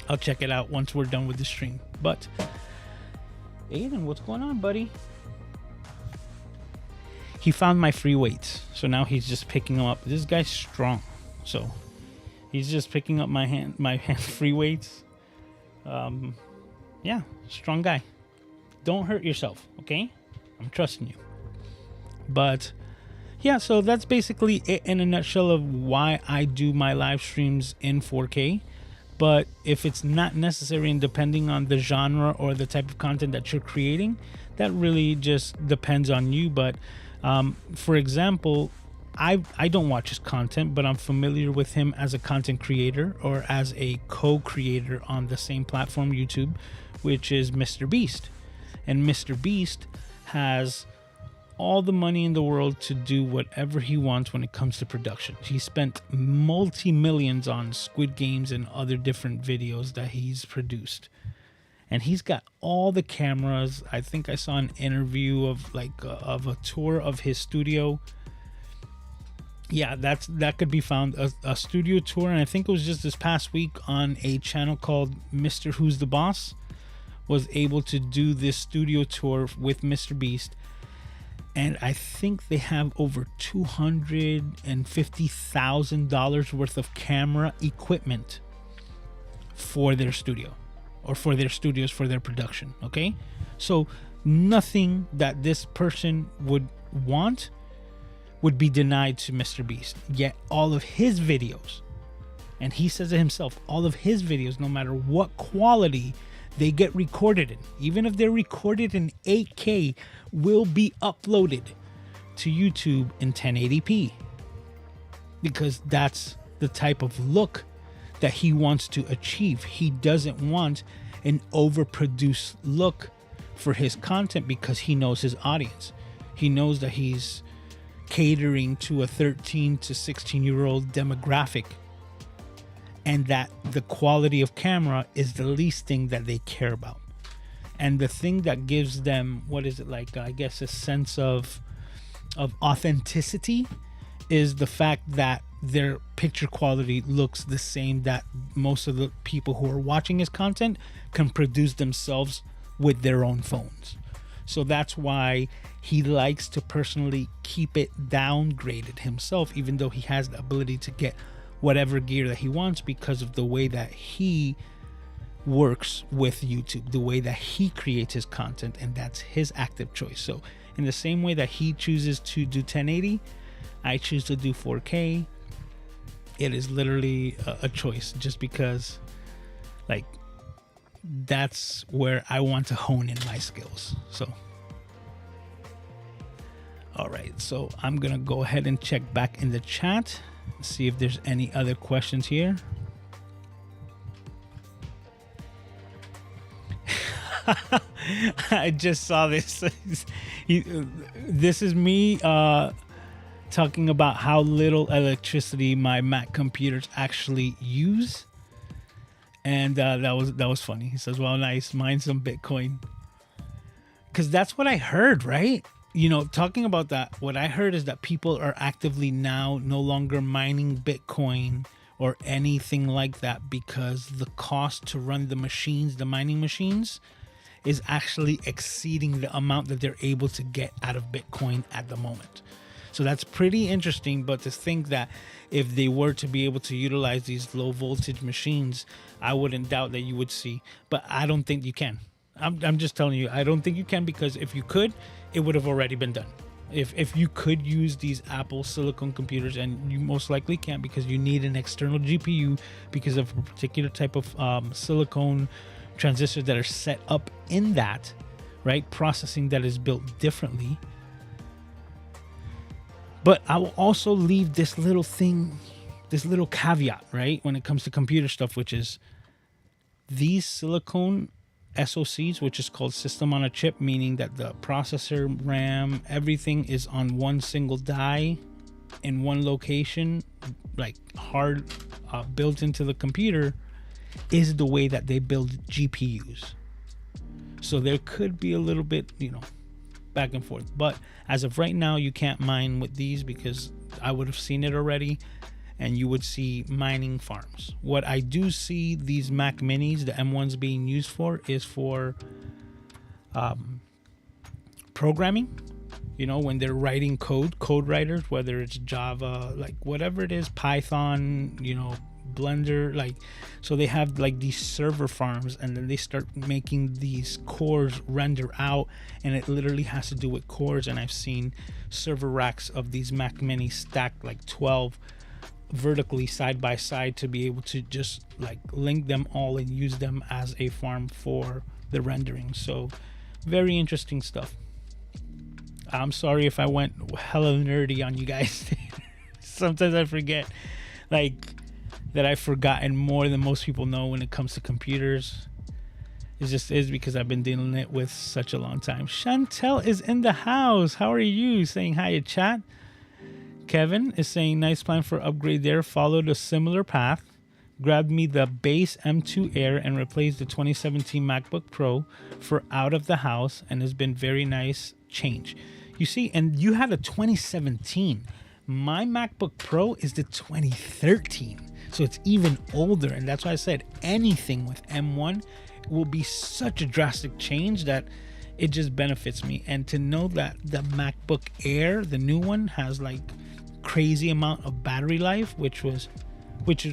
I'll check it out once we're done with the stream. But Aiden, what's going on, buddy? He found my free weights, so now he's just picking them up. This guy's strong, so he's just picking up my hand free weights. Yeah, strong guy. Don't hurt yourself, okay? I'm trusting you. But yeah, so that's basically it in a nutshell of why I do my live streams in 4K. But if it's not necessary, and depending on the genre or the type of content that you're creating, that really just depends on you. But for example, I don't watch his content, but I'm familiar with him as a content creator or as a co-creator on the same platform, YouTube, which is Mr. Beast. And Mr. Beast has all the money in the world to do whatever he wants when it comes to production. He spent multi-millions on Squid Games and other different videos that he's produced. And he's got all the cameras. I think I saw an interview of of a tour of his studio. Yeah, that could be found, a studio tour, and I think it was just this past week on a channel called Mr. Who's the Boss, was able to do this studio tour with Mr. Beast, and I think they have over $250,000 worth of camera equipment for their studio, or for their studios, for their production. Okay, so nothing that this person would want would be denied to Mr. Beast. Yet all of his videos, and he says it himself, all of his videos, no matter what quality they get recorded in, even if they're recorded in 8K, will be uploaded to YouTube in 1080p. Because that's the type of look that he wants to achieve. He doesn't want an overproduced look for his content because he knows his audience. He knows that he's catering to a 13 to 16-year-old demographic, and that the quality of camera is the least thing that they care about. And the thing that gives them, I guess, a sense of authenticity is the fact that their picture quality looks the same that most of the people who are watching his content can produce themselves with their own phones. So that's why he likes to personally keep it downgraded himself, even though he has the ability to get whatever gear that he wants, because of the way that he works with YouTube, the way that he creates his content, and that's his active choice. So in the same way that he chooses to do 1080, I choose to do 4K. It is literally a choice, just because, like, that's where I want to hone in my skills. So, all right, so I'm gonna go ahead and check back in the chat, see if there's any other questions here. I just saw this. This is me talking about how little electricity my Mac computers actually use, and that was funny. He says, "Well, nice, mine some Bitcoin," because that's what I heard, right? You know, talking about that, what I heard is that people are actively now no longer mining Bitcoin or anything like that because the cost to run the machines, the mining machines, is actually exceeding the amount that they're able to get out of Bitcoin at the moment. So that's pretty interesting. But to think that if they were to be able to utilize these low voltage machines, I wouldn't doubt that you would see. But I don't think you can. I'm just telling you, I don't think you can, because if you could, it would have already been done. If you could use these Apple silicon computers, and you most likely can't because you need an external GPU because of a particular type of silicone transistors that are set up in that, right? Processing that is built differently. But I will also leave this little thing, this little caveat, right? When it comes to computer stuff, which is these silicone SoCs, which is called system on a chip, meaning that the processor, RAM, everything is on one single die in one location, like hard built into the computer, is the way that they build GPUs. So there could be a little bit, back and forth. But as of right now, you can't mine with these because I would have seen it already, and you would see mining farms. What I do see these Mac Minis, the M1s, being used for is for programming. When they're writing code writers, whether it's Java, like whatever it is, Python, Blender, so they have like these server farms, and then they start making these cores render out, and it literally has to do with cores. And I've seen server racks of these Mac Mini stacked like 12 vertically side by side to be able to just like link them all and use them as a farm for the rendering. So very interesting stuff. I'm sorry if I went hella nerdy on you guys. Sometimes I forget that I've forgotten more than most people know when it comes to computers. It just is because I've been dealing it with such a long time. Chantel is in the house. How are you? Saying hi in chat. Kevin is saying nice plan for upgrade there. Followed a similar path. Grabbed me the base M2 Air and replaced the 2017 MacBook Pro for out of the house, and has been very nice change. You see, and you had a 2017. My MacBook Pro is the 2013. So it's even older, and that's why I said anything with M1 will be such a drastic change that it just benefits me. And to know that the MacBook Air, the new one, has like crazy amount of battery life, which is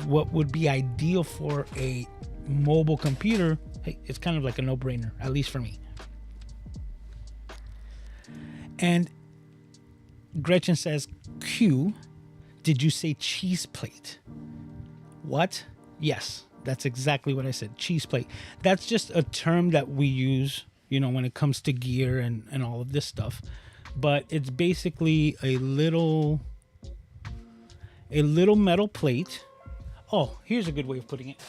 what would be ideal for a mobile computer. Hey, it's kind of like a no-brainer, at least for me. And Gretchen says, Q, did you say cheese plate? What? Yes, that's exactly what I said. Cheese plate. That's just a term that we use, when it comes to gear and all of this stuff. But it's basically a little metal plate. Oh, here's a good way of putting it.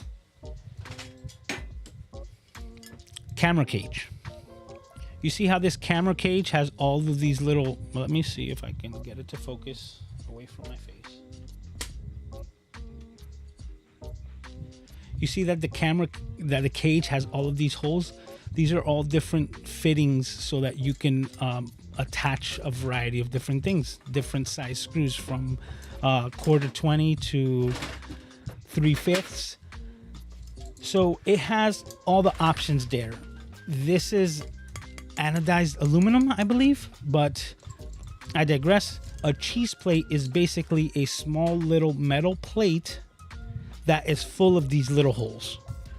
Camera cage. You see how this camera cage has all of these little... Let me see if I can get it to focus away from my face. You see that the cage has all of these holes? These are all different fittings so that you can attach a variety of different things, different size screws from 1/4 to 3/5. So it has all the options there. This is anodized aluminum, I believe, but I digress. A cheese plate is basically a small little metal plate that is full of these little holes,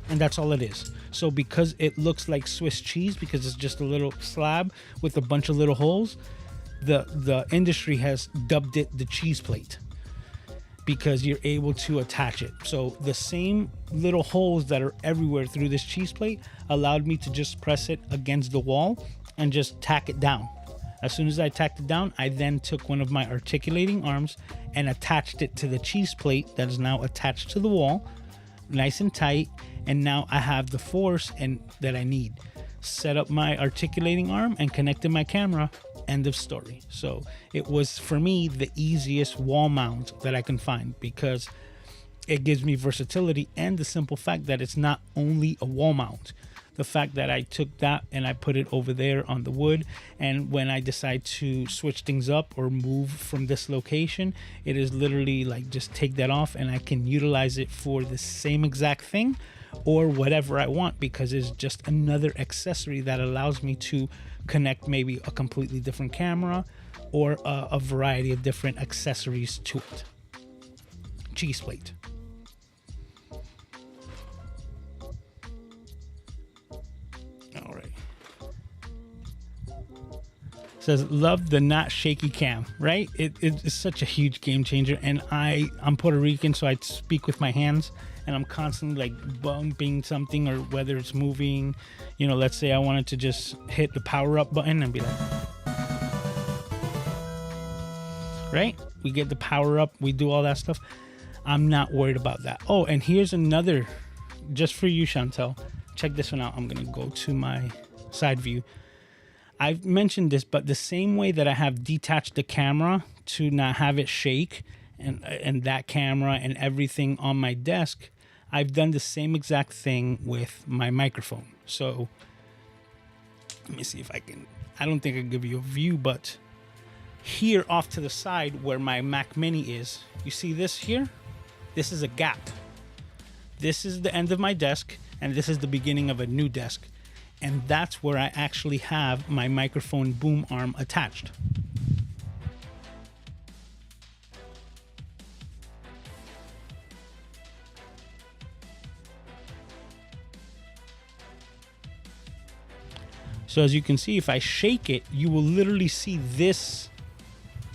and that's all it is. So because it looks like Swiss cheese, because it's just a little slab with a bunch of little holes, the industry has dubbed it the cheese plate. because you're able to attach it. So the same little holes that are everywhere through this cheese plate allowed me to just press it against the wall and just tack it down. As soon as I tacked it down, I then took one of my articulating arms and attached it to the cheese plate that is now attached to the wall, nice and tight. And now I have the force that I need. Set up my articulating arm and connected my camera. End of story. So it was, for me, the easiest wall mount that I can find, because it gives me versatility and the simple fact that it's not only a wall mount. The fact that I took that and I put it over there on the wood, and when I decide to switch things up or move from this location, it is literally like just take that off and I can utilize it for the same exact thing or whatever I want, because it's just another accessory that allows me to connect maybe a completely different camera or a variety of different accessories to it. Cheese plate. All right. Says, love the not shaky cam, right? It's such a huge game changer. And I'm Puerto Rican, so I speak with my hands, and I'm constantly like bumping something, or whether it's moving, you know, let's say I wanted to just hit the power up button and be like, right? We get the power up, we do all that stuff. I'm not worried about that. Oh, and here's another, just for you, Chantel. Check this one out. I'm gonna go to my side view. I've mentioned this, but the same way that I have detached the camera to not have it shake, and that camera and everything on my desk, I've done the same exact thing with my microphone. So let me see if I can, I don't think I can give you a view, but here off to the side where my Mac Mini is, you see this here? This is a gap. This is the end of my desk, and this is the beginning of a new desk. And that's where I actually have my microphone boom arm attached. So as you can see, if I shake it, you will literally see this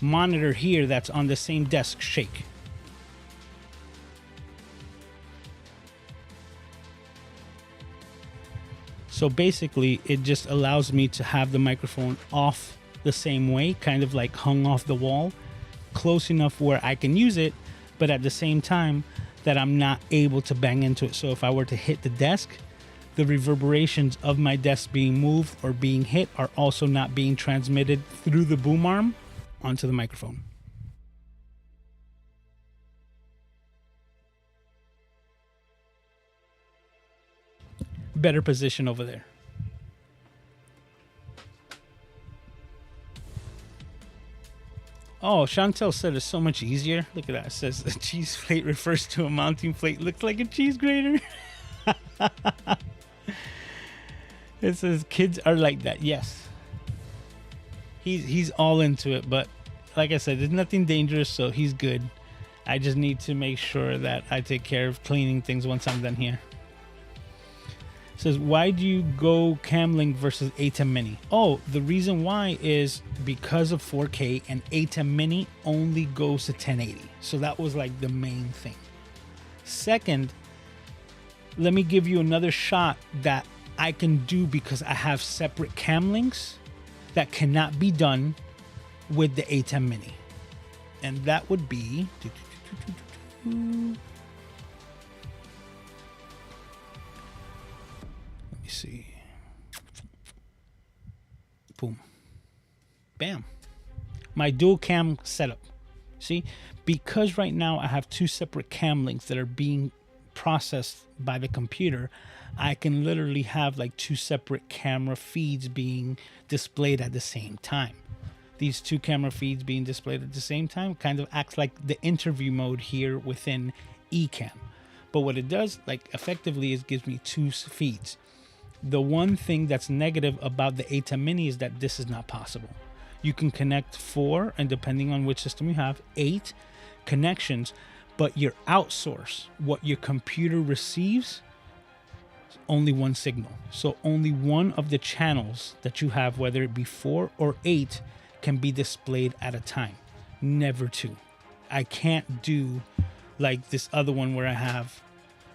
monitor here that's on the same desk shake. So basically, it just allows me to have the microphone off the same way, kind of like hung off the wall, close enough where I can use it, but at the same time that I'm not able to bang into it. So if I were to hit the desk, the reverberations of my desk being moved or being hit are also not being transmitted through the boom arm onto the microphone. Better position over there. Oh, Chantel said it's so much easier. Look at that. It says a cheese plate refers to a mounting plate. Looks like a cheese grater. It says kids are like that. Yes. He's all into it, but like I said, there's nothing dangerous, so he's good. I just need to make sure that I take care of cleaning things once I'm done here. It says, why do you go Camlink versus ATEM Mini? Oh, the reason why is because of 4K, and ATEM Mini only goes to 1080. So that was like the main thing. Second, let me give you another shot that I can do because I have separate cam links that cannot be done with the ATEM Mini. And that would be... Let me see. Boom. Bam. My dual cam setup. See? Because right now I have two separate cam links that are being processed by the computer, I can literally have like two separate camera feeds being displayed at the same time. These two camera feeds being displayed at the same time kind of acts like the interview mode here within Ecamm. But what it does, like effectively, is gives me two feeds. The one thing that's negative about the ATEM Mini is that this is not possible. You can connect 4, and depending on which system you have, 8 connections, but your outsource, what your computer receives, is only one signal. So only one of the channels that you have, whether it be 4 or 8, can be displayed at a time, never 2. I can't do like this other one where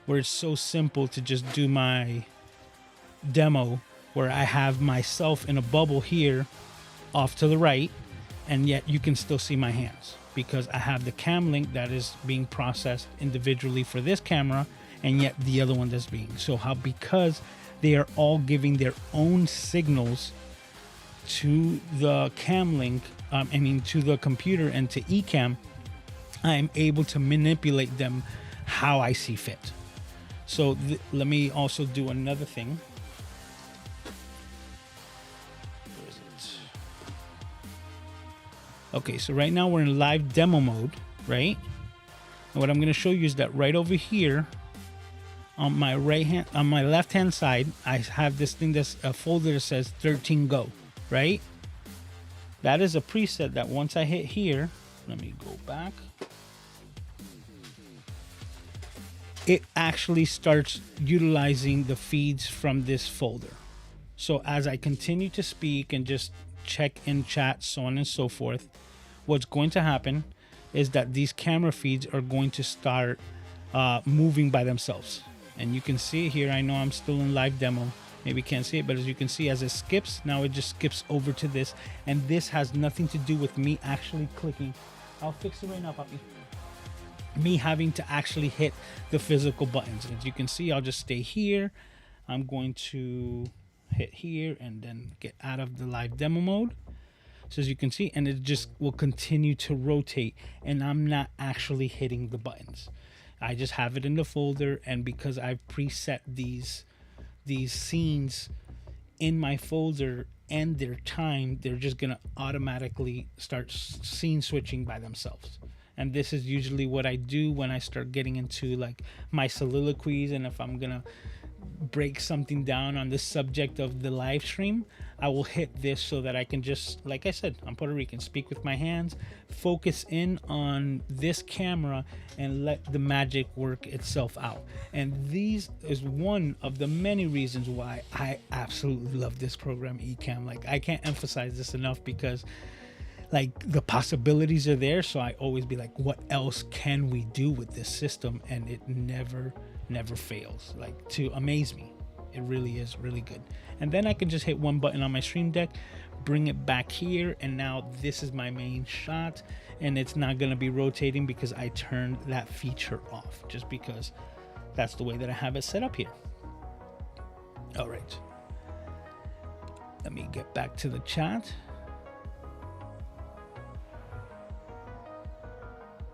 it's so simple to just do my demo, where I have myself in a bubble here off to the right, and yet you can still see my hands because I have the cam link that is being processed individually for this camera, and yet the other one that's being. So because they are all giving their own signals to the cam link, to the computer and to Ecamm, I'm able to manipulate them how I see fit. So let me also do another thing. Where is it? Okay, so right now we're in live demo mode, right? And what I'm going to show you is that right over here on my left hand side, I have this thing that's a folder that says 13 Go, right? That is a preset that once I hit here, let me go back. It actually starts utilizing the feeds from this folder. So as I continue to speak and just check in chat, so on and so forth, what's going to happen is that these camera feeds are going to start moving by themselves. And you can see it here. I know I'm still in live demo. Maybe you can't see it, but as you can see, as it skips, now it just skips over to this. And this has nothing to do with me actually clicking. I'll fix it right now, puppy. Me having to actually hit the physical buttons. As you can see, I'll just stay here. I'm going to hit here and then get out of the live demo mode. So as you can see, and it just will continue to rotate, and I'm not actually hitting the buttons. I just have it in the folder, and because I've preset these scenes in my folder and their time, they're just gonna automatically start scene switching by themselves. And this is usually what I do when I start getting into like my soliloquies, and if I'm gonna break something down on the subject of the live stream, I will hit this so that I can just, like I said, I'm Puerto Rican, speak with my hands, focus in on this camera, and let the magic work itself out. And these is one of the many reasons why I absolutely love this program, Ecamm. Like, I can't emphasize this enough because like the possibilities are there. So I always be like, what else can we do with this system? And it never fails, like, to amaze me. It really is really good. And then I can just hit one button on my stream deck, bring it back here, and now this is my main shot, and it's not going to be rotating because I turned that feature off, just because that's the way that I have it set up here. All right, let me get back to the chat.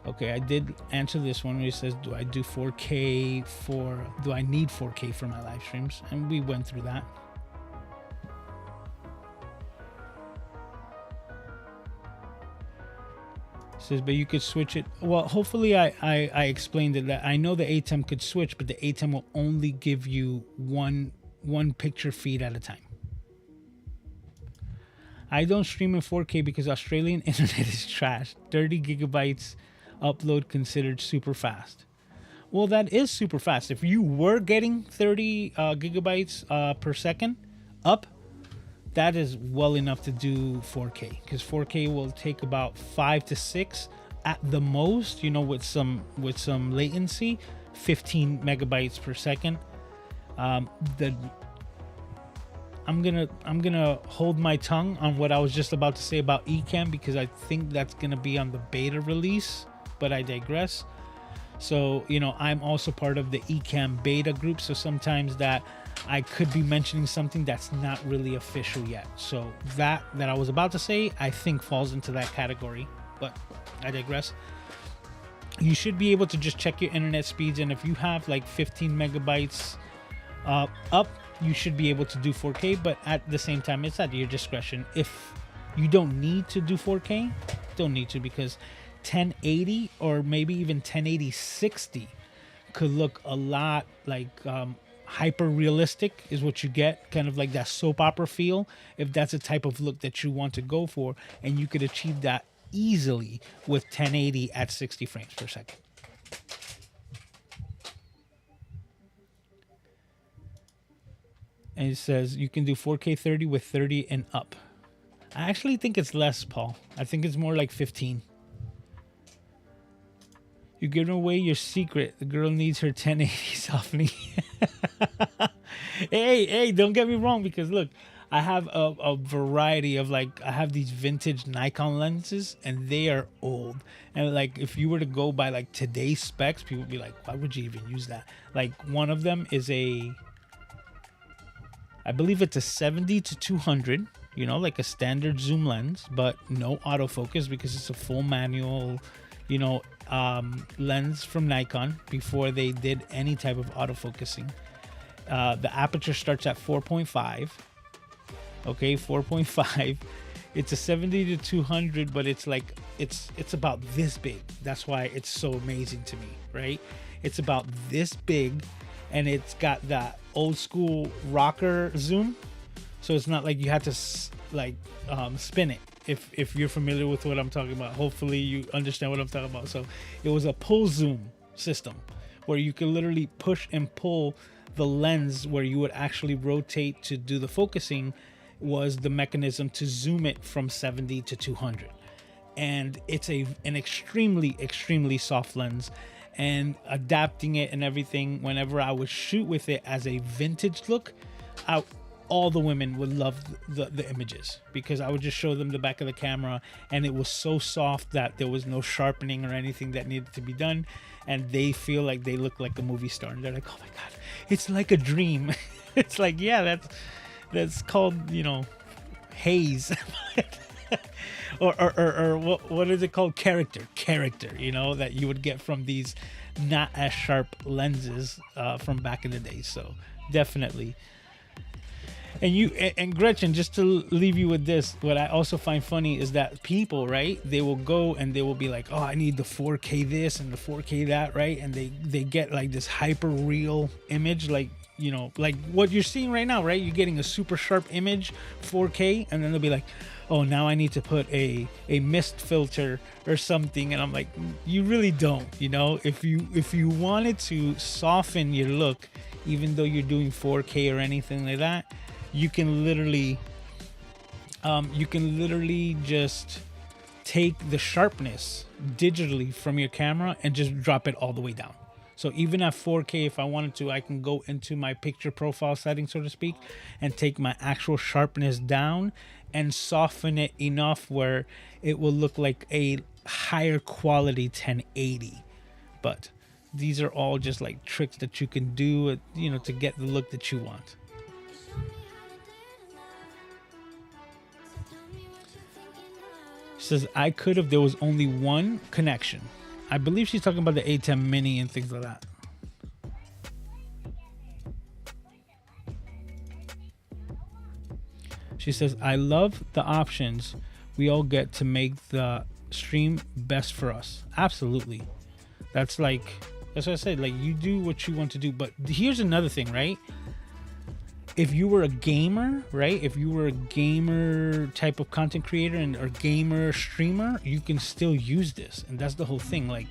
Okay, I did answer this one where it says, do I do 4K do I need 4K for my live streams? And we went through that. It says, but you could switch it. Well, hopefully I explained it, that I know the ATEM could switch, but the ATEM will only give you one picture feed at a time. I don't stream in 4K because Australian internet is trash. 30 gigabytes upload considered super fast. Well, that is super fast. If you were getting 30 gigabytes per second up, that is well enough to do 4K, because 4K will take about 5 to 6 at the most, you know, with some latency, 15 megabytes per second. I'm gonna hold my tongue on what I was just about to say about Ecamm, because I think that's gonna be on the beta release, but I digress. So, you know, I'm also part of the Ecamm beta group, so sometimes that I could be mentioning something that's not really official yet. So that I was about to say, I think falls into that category, but I digress. You should be able to just check your internet speeds, and if you have like 15 megabytes up, you should be able to do 4K, but at the same time, it's at your discretion. If you don't need to do 4K, don't need to, because 1080 or maybe even 1080-60 could look a lot like hyper realistic is what you get, kind of like that soap opera feel, if that's a type of look that you want to go for, and you could achieve that easily with 1080 at 60 frames per second. And it says you can do 4K 30 with 30 and up. I actually think it's less, Paul. I think it's more like 15. You're giving away your secret. The girl needs her 1080 softening. Hey, don't get me wrong, because look, I have a variety of, like, I have these vintage Nikon lenses, and they are old. And like, if you were to go by like today's specs, people would be like, why would you even use that? Like, one of them is I believe it's a 70 to 200, you know, like a standard zoom lens, but no autofocus because it's a full manual, you know, lens from Nikon before they did any type of autofocusing. The aperture starts at 4.5. Okay, 4.5. It's a 70 to 200, but it's like, it's about this big. That's why it's so amazing to me, right? It's about this big, and it's got that old school rocker zoom. So it's not like you had to spin it. If you're familiar with what I'm talking about, hopefully you understand what I'm talking about. So it was a pull zoom system where you could literally push and pull the lens, where you would actually rotate to do the focusing, was the mechanism to zoom it from 70 to 200. And it's an extremely soft lens, and adapting it and everything, whenever I would shoot with it as a vintage look, all the women would love the images, because I would just show them the back of the camera, and it was so soft that there was no sharpening or anything that needed to be done, and they feel like they look like a movie star, and they're like, oh my god, it's like a dream. It's like, yeah, that's called, you know, haze. or what is it called? Character, you know, that you would get from these not as sharp lenses from back in the day. So definitely. And Gretchen, just to leave you with this, what I also find funny is that people, right, they will go and they will be like, oh, I need the 4K this and the 4K that, right? And they get like this hyper real image, like, you know, like what you're seeing right now, right? You're getting a super sharp image, 4K, and then they'll be like, oh, now I need to put a mist filter or something. And I'm like, you really don't, you know? If you wanted to soften your look, even though you're doing 4K or anything like that, you can literally just take the sharpness digitally from your camera and just drop it all the way down. So even at 4K, if I wanted to, I can go into my picture profile setting, so to speak, and take my actual sharpness down and soften it enough where it will look like a higher quality 1080. But these are all just like tricks that you can do, you know, to get the look that you want. Says, I could have, there was only one connection. I believe she's talking about the A10 mini and things like that. She says, I love the options we all get to make the stream best for us. Absolutely. That's what I said, like, you do what you want to do. But here's another thing, right? If you were a gamer, right? If you were a gamer type of content creator or gamer streamer, you can still use this. And that's the whole thing. Like,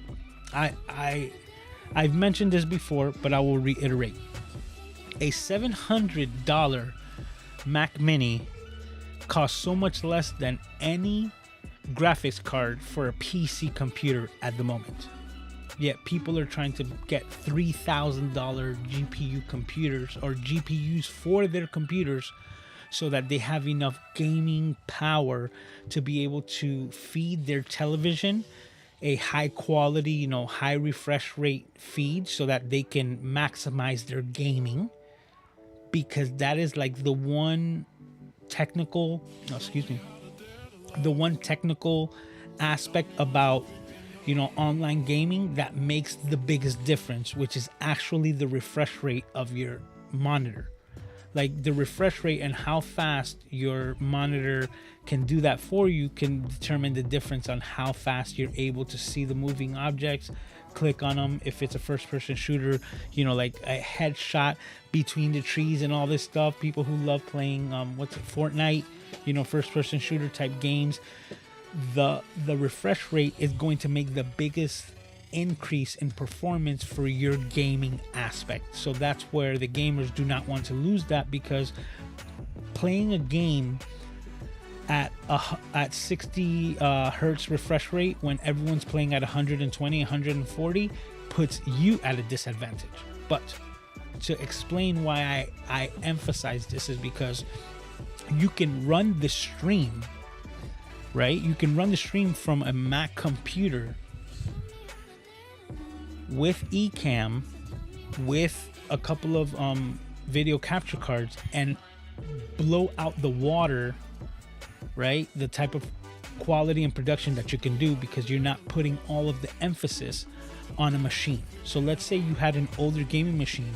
I've mentioned this before, but I will reiterate. A $700 Mac Mini costs so much less than any graphics card for a PC computer at the moment. Yet people are trying to get $3,000 GPU computers or GPUs for their computers so that they have enough gaming power to be able to feed their television a high quality, you know, high refresh rate feed so that they can maximize their gaming. Because that is like the one technical aspect about, you know, online gaming that makes the biggest difference, which is actually the refresh rate of your monitor. Like, the refresh rate and how fast your monitor can do that for you can determine the difference on how fast you're able to see the moving objects, click on them. If it's a first person shooter, you know, like a headshot between the trees and all this stuff. People who love playing Fortnite, you know, first person shooter type games, the refresh rate is going to make the biggest increase in performance for your gaming aspect. So that's where the gamers do not want to lose that, because playing a game at 60 hertz refresh rate when everyone's playing at 120, 140 puts you at a disadvantage. But to explain why I emphasize this is because you can run the stream, right? You can run the stream from a Mac computer with Ecamm, with a couple of video capture cards, and blow out the water, right? The type of quality and production that you can do, because you're not putting all of the emphasis on a machine. So let's say you had an older gaming machine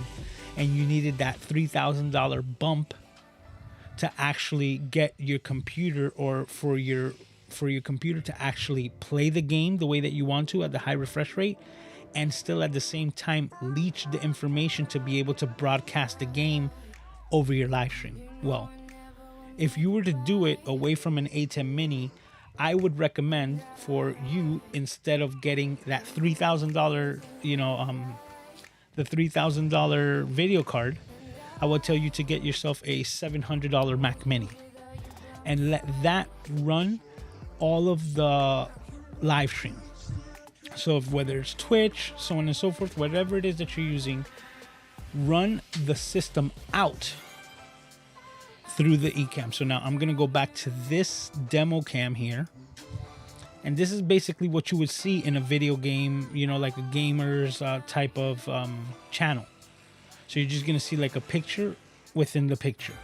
and you needed that $3,000 bump to actually get your computer, or for your computer to actually play the game the way that you want to at the high refresh rate, and still at the same time leech the information to be able to broadcast the game over your live stream. Well, if you were to do it away from an A10 mini, I would recommend for you, instead of getting that $3,000, the $3,000 video card, I would tell you to get yourself a $700 Mac Mini and let that run all of the live stream. So whether it's Twitch, so on and so forth, whatever it is that you're using, run the system out through the Ecamm. So now I'm going to go back to this demo cam here. And this is basically what you would see in a video game, like a gamer's type of channel. So you're just going to see like a picture within the picture.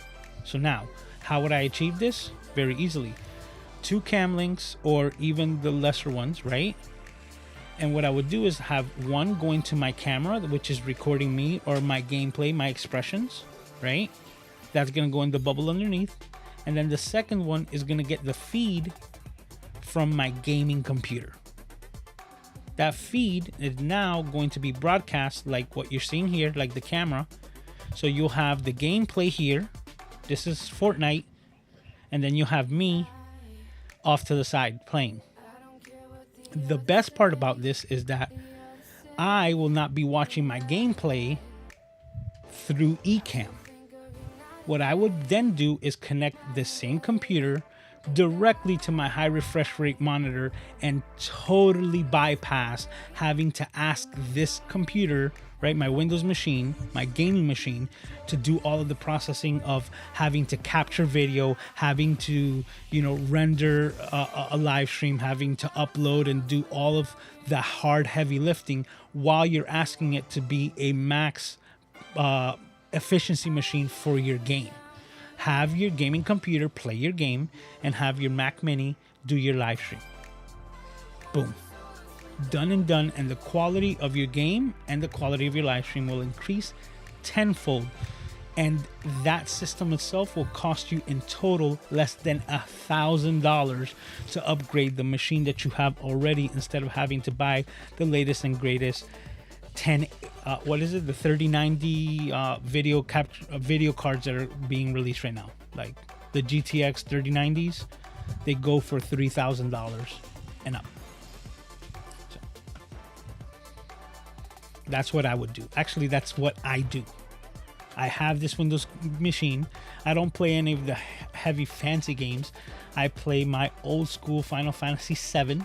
So now, how would I achieve this? Very easily. 2 cam links, or even the lesser ones, right? And what I would do is have one going to my camera, which is recording me or my gameplay, my expressions, right? That's going to go in the bubble underneath. And then the second one is going to get the feed from my gaming computer. That feed is now going to be broadcast like what you're seeing here, like the camera. So you'll have the gameplay here. This is Fortnite. And then you'll have me off to the side playing. The best part about this is that I will not be watching my gameplay through Ecamm. What I would then do is connect the same computer directly to my high refresh rate monitor and totally bypass having to ask this computer, right, my Windows machine, my gaming machine, to do all of the processing of having to capture video, having to, render a live stream, having to upload and do all of the hard, heavy lifting while you're asking it to be a max efficiency machine for your game. Have your gaming computer play your game and have your Mac Mini do your live stream. Boom. Done and done. And the quality of your game and the quality of your live stream will increase tenfold. And that system itself will cost you in total less than $1,000 to upgrade the machine that you have already, instead of having to buy the latest and greatest the 3090 video cards that are being released right now, like the GTX 3090s. They go for $3,000 and up. So that's what I would do. Actually, that's what I do. I have this Windows machine. I don't play any of the heavy fancy games. I play my old school Final Fantasy VII.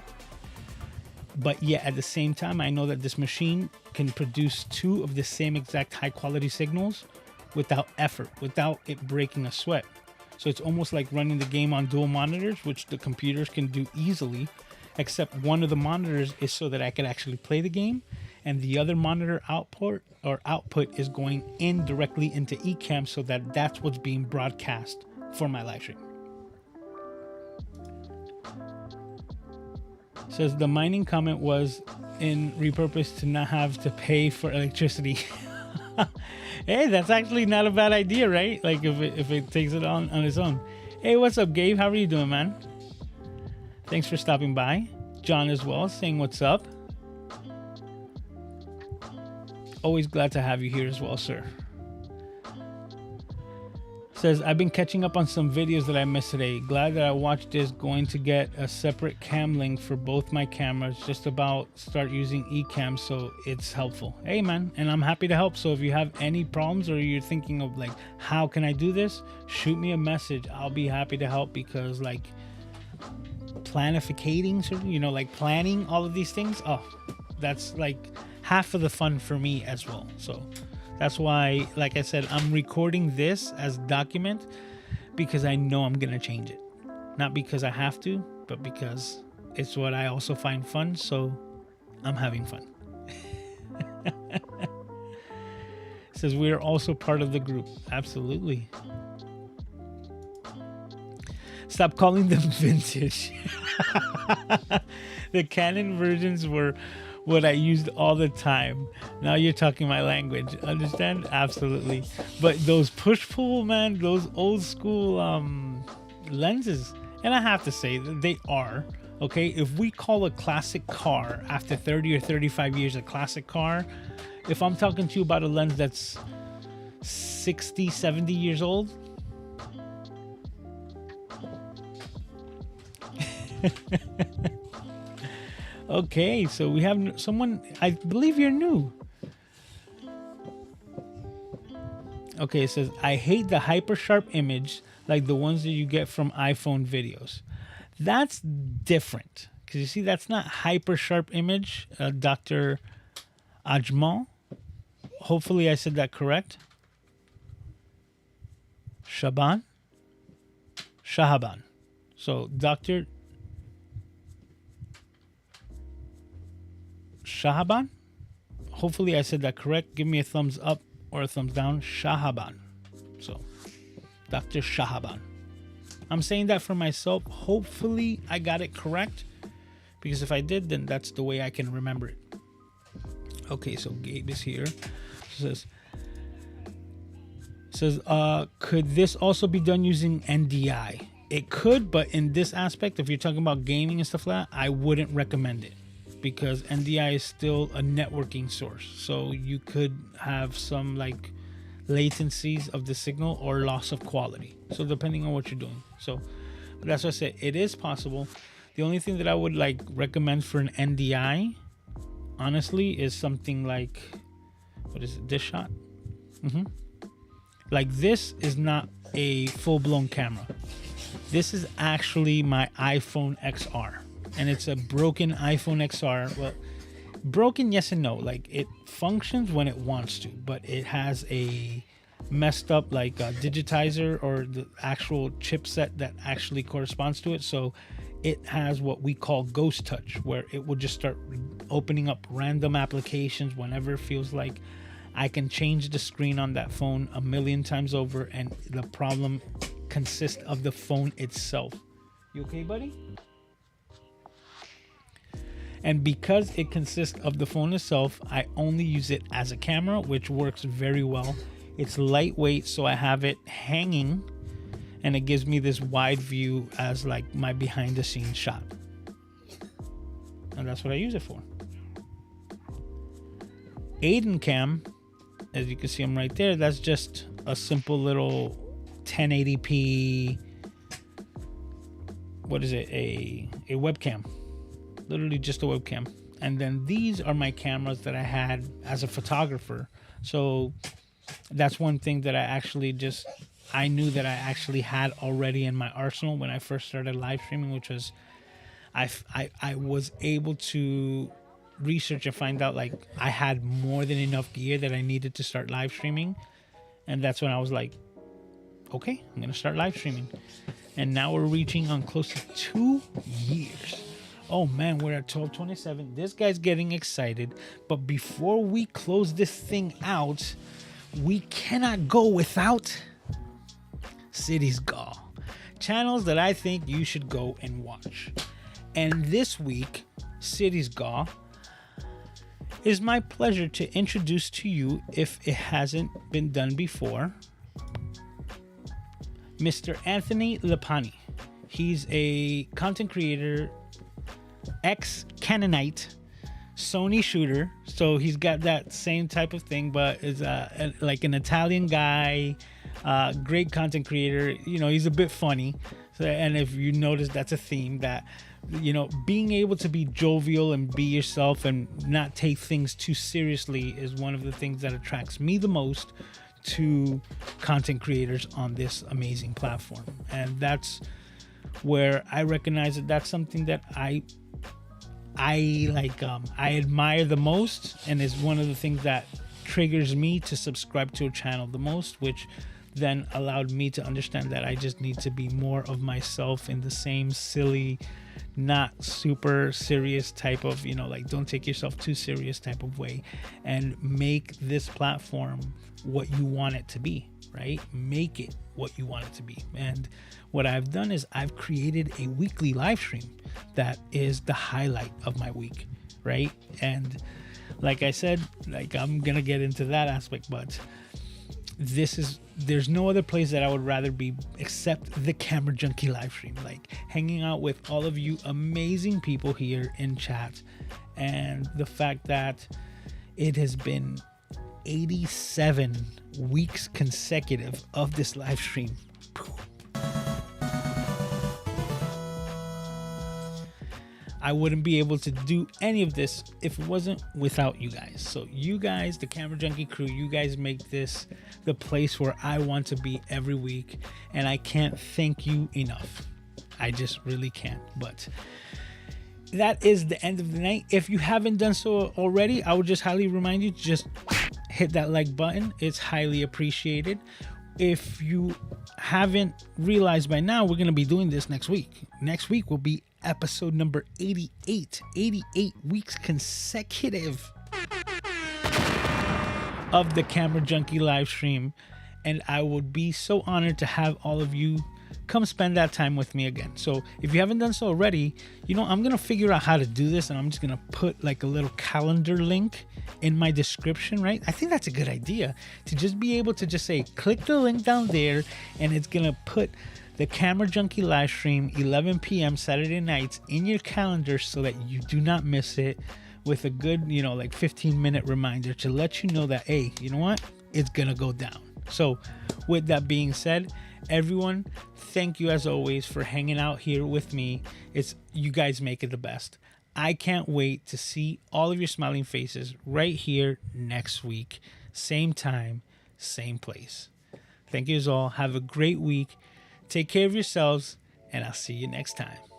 But yet at the same time, I know that this machine can produce 2 of the same exact high quality signals without effort, without it breaking a sweat. So it's almost like running the game on dual monitors, which the computers can do easily, except one of the monitors is so that I can actually play the game, and the other monitor output is going in directly into Ecamm, so that that's what's being broadcast for my live stream. Says the mining comment was in repurposed to not have to pay for electricity. Hey, that's actually not a bad idea, right? Like if it takes it on its own. Hey, what's up, Gabe? How are you doing, man? Thanks for stopping by. John as well, saying what's up. Always glad to have you here as well, sir. Says, I've been catching up on some videos that I missed today. Glad that I watched this. Going to get a separate cam link for both my cameras. Just about start using Ecamm, so it's helpful. Hey man, and I'm happy to help. So if you have any problems or you're thinking of like, how can I do this? Shoot me a message. I'll be happy to help, because like planificating, you know, like planning all of these things. Oh, that's like half of the fun for me as well. So that's why, like I said, I'm recording this as document, because I know I'm going to change it. Not because I have to, but because it's what I also find fun. So I'm having fun. It says we are also part of the group. Absolutely. Stop calling them vintage. The Canon versions were what I used all the time. Now you're talking my language. Understand? Absolutely. But those push-pull, man, those old school lenses, and I have to say that they are, okay? If we call a classic car after 30 or 35 years a classic car, if I'm talking to you about a lens that's 60, 70 years old, okay, so we have someone, I believe you're new. Okay, it says, I hate the hyper sharp image like the ones that you get from iPhone videos. That's different, because you see, that's not hyper sharp image, Dr. Ajmal. Hopefully I said that correct. Shahaban. So Dr. Shahaban, hopefully I said that correct. Give me a thumbs up or a thumbs down. Shahaban. So Dr. Shahaban, I'm saying that for myself. Hopefully I got it correct, because if I did, then that's the way I can remember it. Okay, so Gabe is here. Says could this also be done using NDI? It could, but in this aspect, if you're talking about gaming and stuff like that, I wouldn't recommend it, because NDI is still a networking source. So you could have some like latencies of the signal or loss of quality. So depending on what you're doing. So but that's what I said. It is possible. The only thing that I would like recommend for an NDI, honestly, is something like, what is it? This shot. Like this is not a full-blown camera. This is actually my iPhone XR. And it's a broken iPhone XR. Well, broken, yes and no. Like it functions when it wants to, but it has a messed up like digitizer, or the actual chipset that actually corresponds to it. So it has what we call ghost touch, where it will just start opening up random applications whenever it feels like. I can change the screen on that phone a million times over, and the problem consists of the phone itself. You okay, buddy? And because it consists of the phone itself, I only use it as a camera, which works very well. It's lightweight, so I have it hanging, and it gives me this wide view as like my behind the scenes shot. And that's what I use it for. Aiden Cam, as you can see him right there, that's just a simple little 1080p, what is it, a webcam. Literally just a webcam. And then these are my cameras that I had as a photographer. So that's one thing that I knew that I actually had already in my arsenal when I first started live streaming, which was I was able to research and find out like I had more than enough gear that I needed to start live streaming. And that's when I was like, okay, I'm gonna start live streaming. And now we're reaching on close to 2 years. Oh man, we're at 12:27. This guy's getting excited. But before we close this thing out, we cannot go without Cities Gaw, channels that I think you should go and watch. And this week, Cities Gaw, is my pleasure to introduce to you, if it hasn't been done before, Mr. Anthony Lapani. He's a content creator, ex-Canonite, Sony shooter. So he's got that same type of thing, but is like an Italian guy, Great content creator. You know, he's a bit funny. So, and if you notice, that's a theme that, you know, being able to be jovial and be yourself and not take things too seriously is one of the things that attracts me the most to content creators on this amazing platform. And that's where I recognize that that's something that I admire the most, and is one of the things that triggers me to subscribe to a channel the most, which then allowed me to understand that I just need to be more of myself in the same silly, not super serious type of, you know, like, don't take yourself too serious type of way, and make this platform what you want it to be, right? Make it what you want it to be. And what I've done is I've created a weekly live stream that is the highlight of my week, right? And like I said, like, I'm gonna get into that aspect, but there's no other place that I would rather be except the Camera Junkie live stream, like hanging out with all of you amazing people here in chat. And the fact that it has been 87 weeks consecutive of this live stream. I wouldn't be able to do any of this if it wasn't without you guys. So you guys, the Camera Junkie crew, you guys make this the place where I want to be every week, and I can't thank you enough. I just really can't. But that is the end of the night. If you haven't done so already, I would just highly remind you to just hit that like button. It's highly appreciated. If you haven't realized by now, we're going to be doing this next week. Next week will be episode number 88. 88 weeks consecutive of the Camera Junkie live stream. And I would be so honored to have all of you come spend that time with me again. So if you haven't done so already, you know, I'm going to figure out how to do this, and I'm just going to put like a little calendar link in my description, right? I think that's a good idea, to just be able to just say, click the link down there, and it's going to put the Camera Junkie live stream 11 p.m. Saturday nights in your calendar so that you do not miss it, with a good, you know, like 15-minute reminder to let you know that, hey, you know what? It's going to go down. So with that being said, everyone, thank you as always for hanging out here with me. You guys make it the best. I can't wait to see all of your smiling faces right here next week. Same time, same place. Thank you all. Have a great week. Take care of yourselves, and I'll see you next time.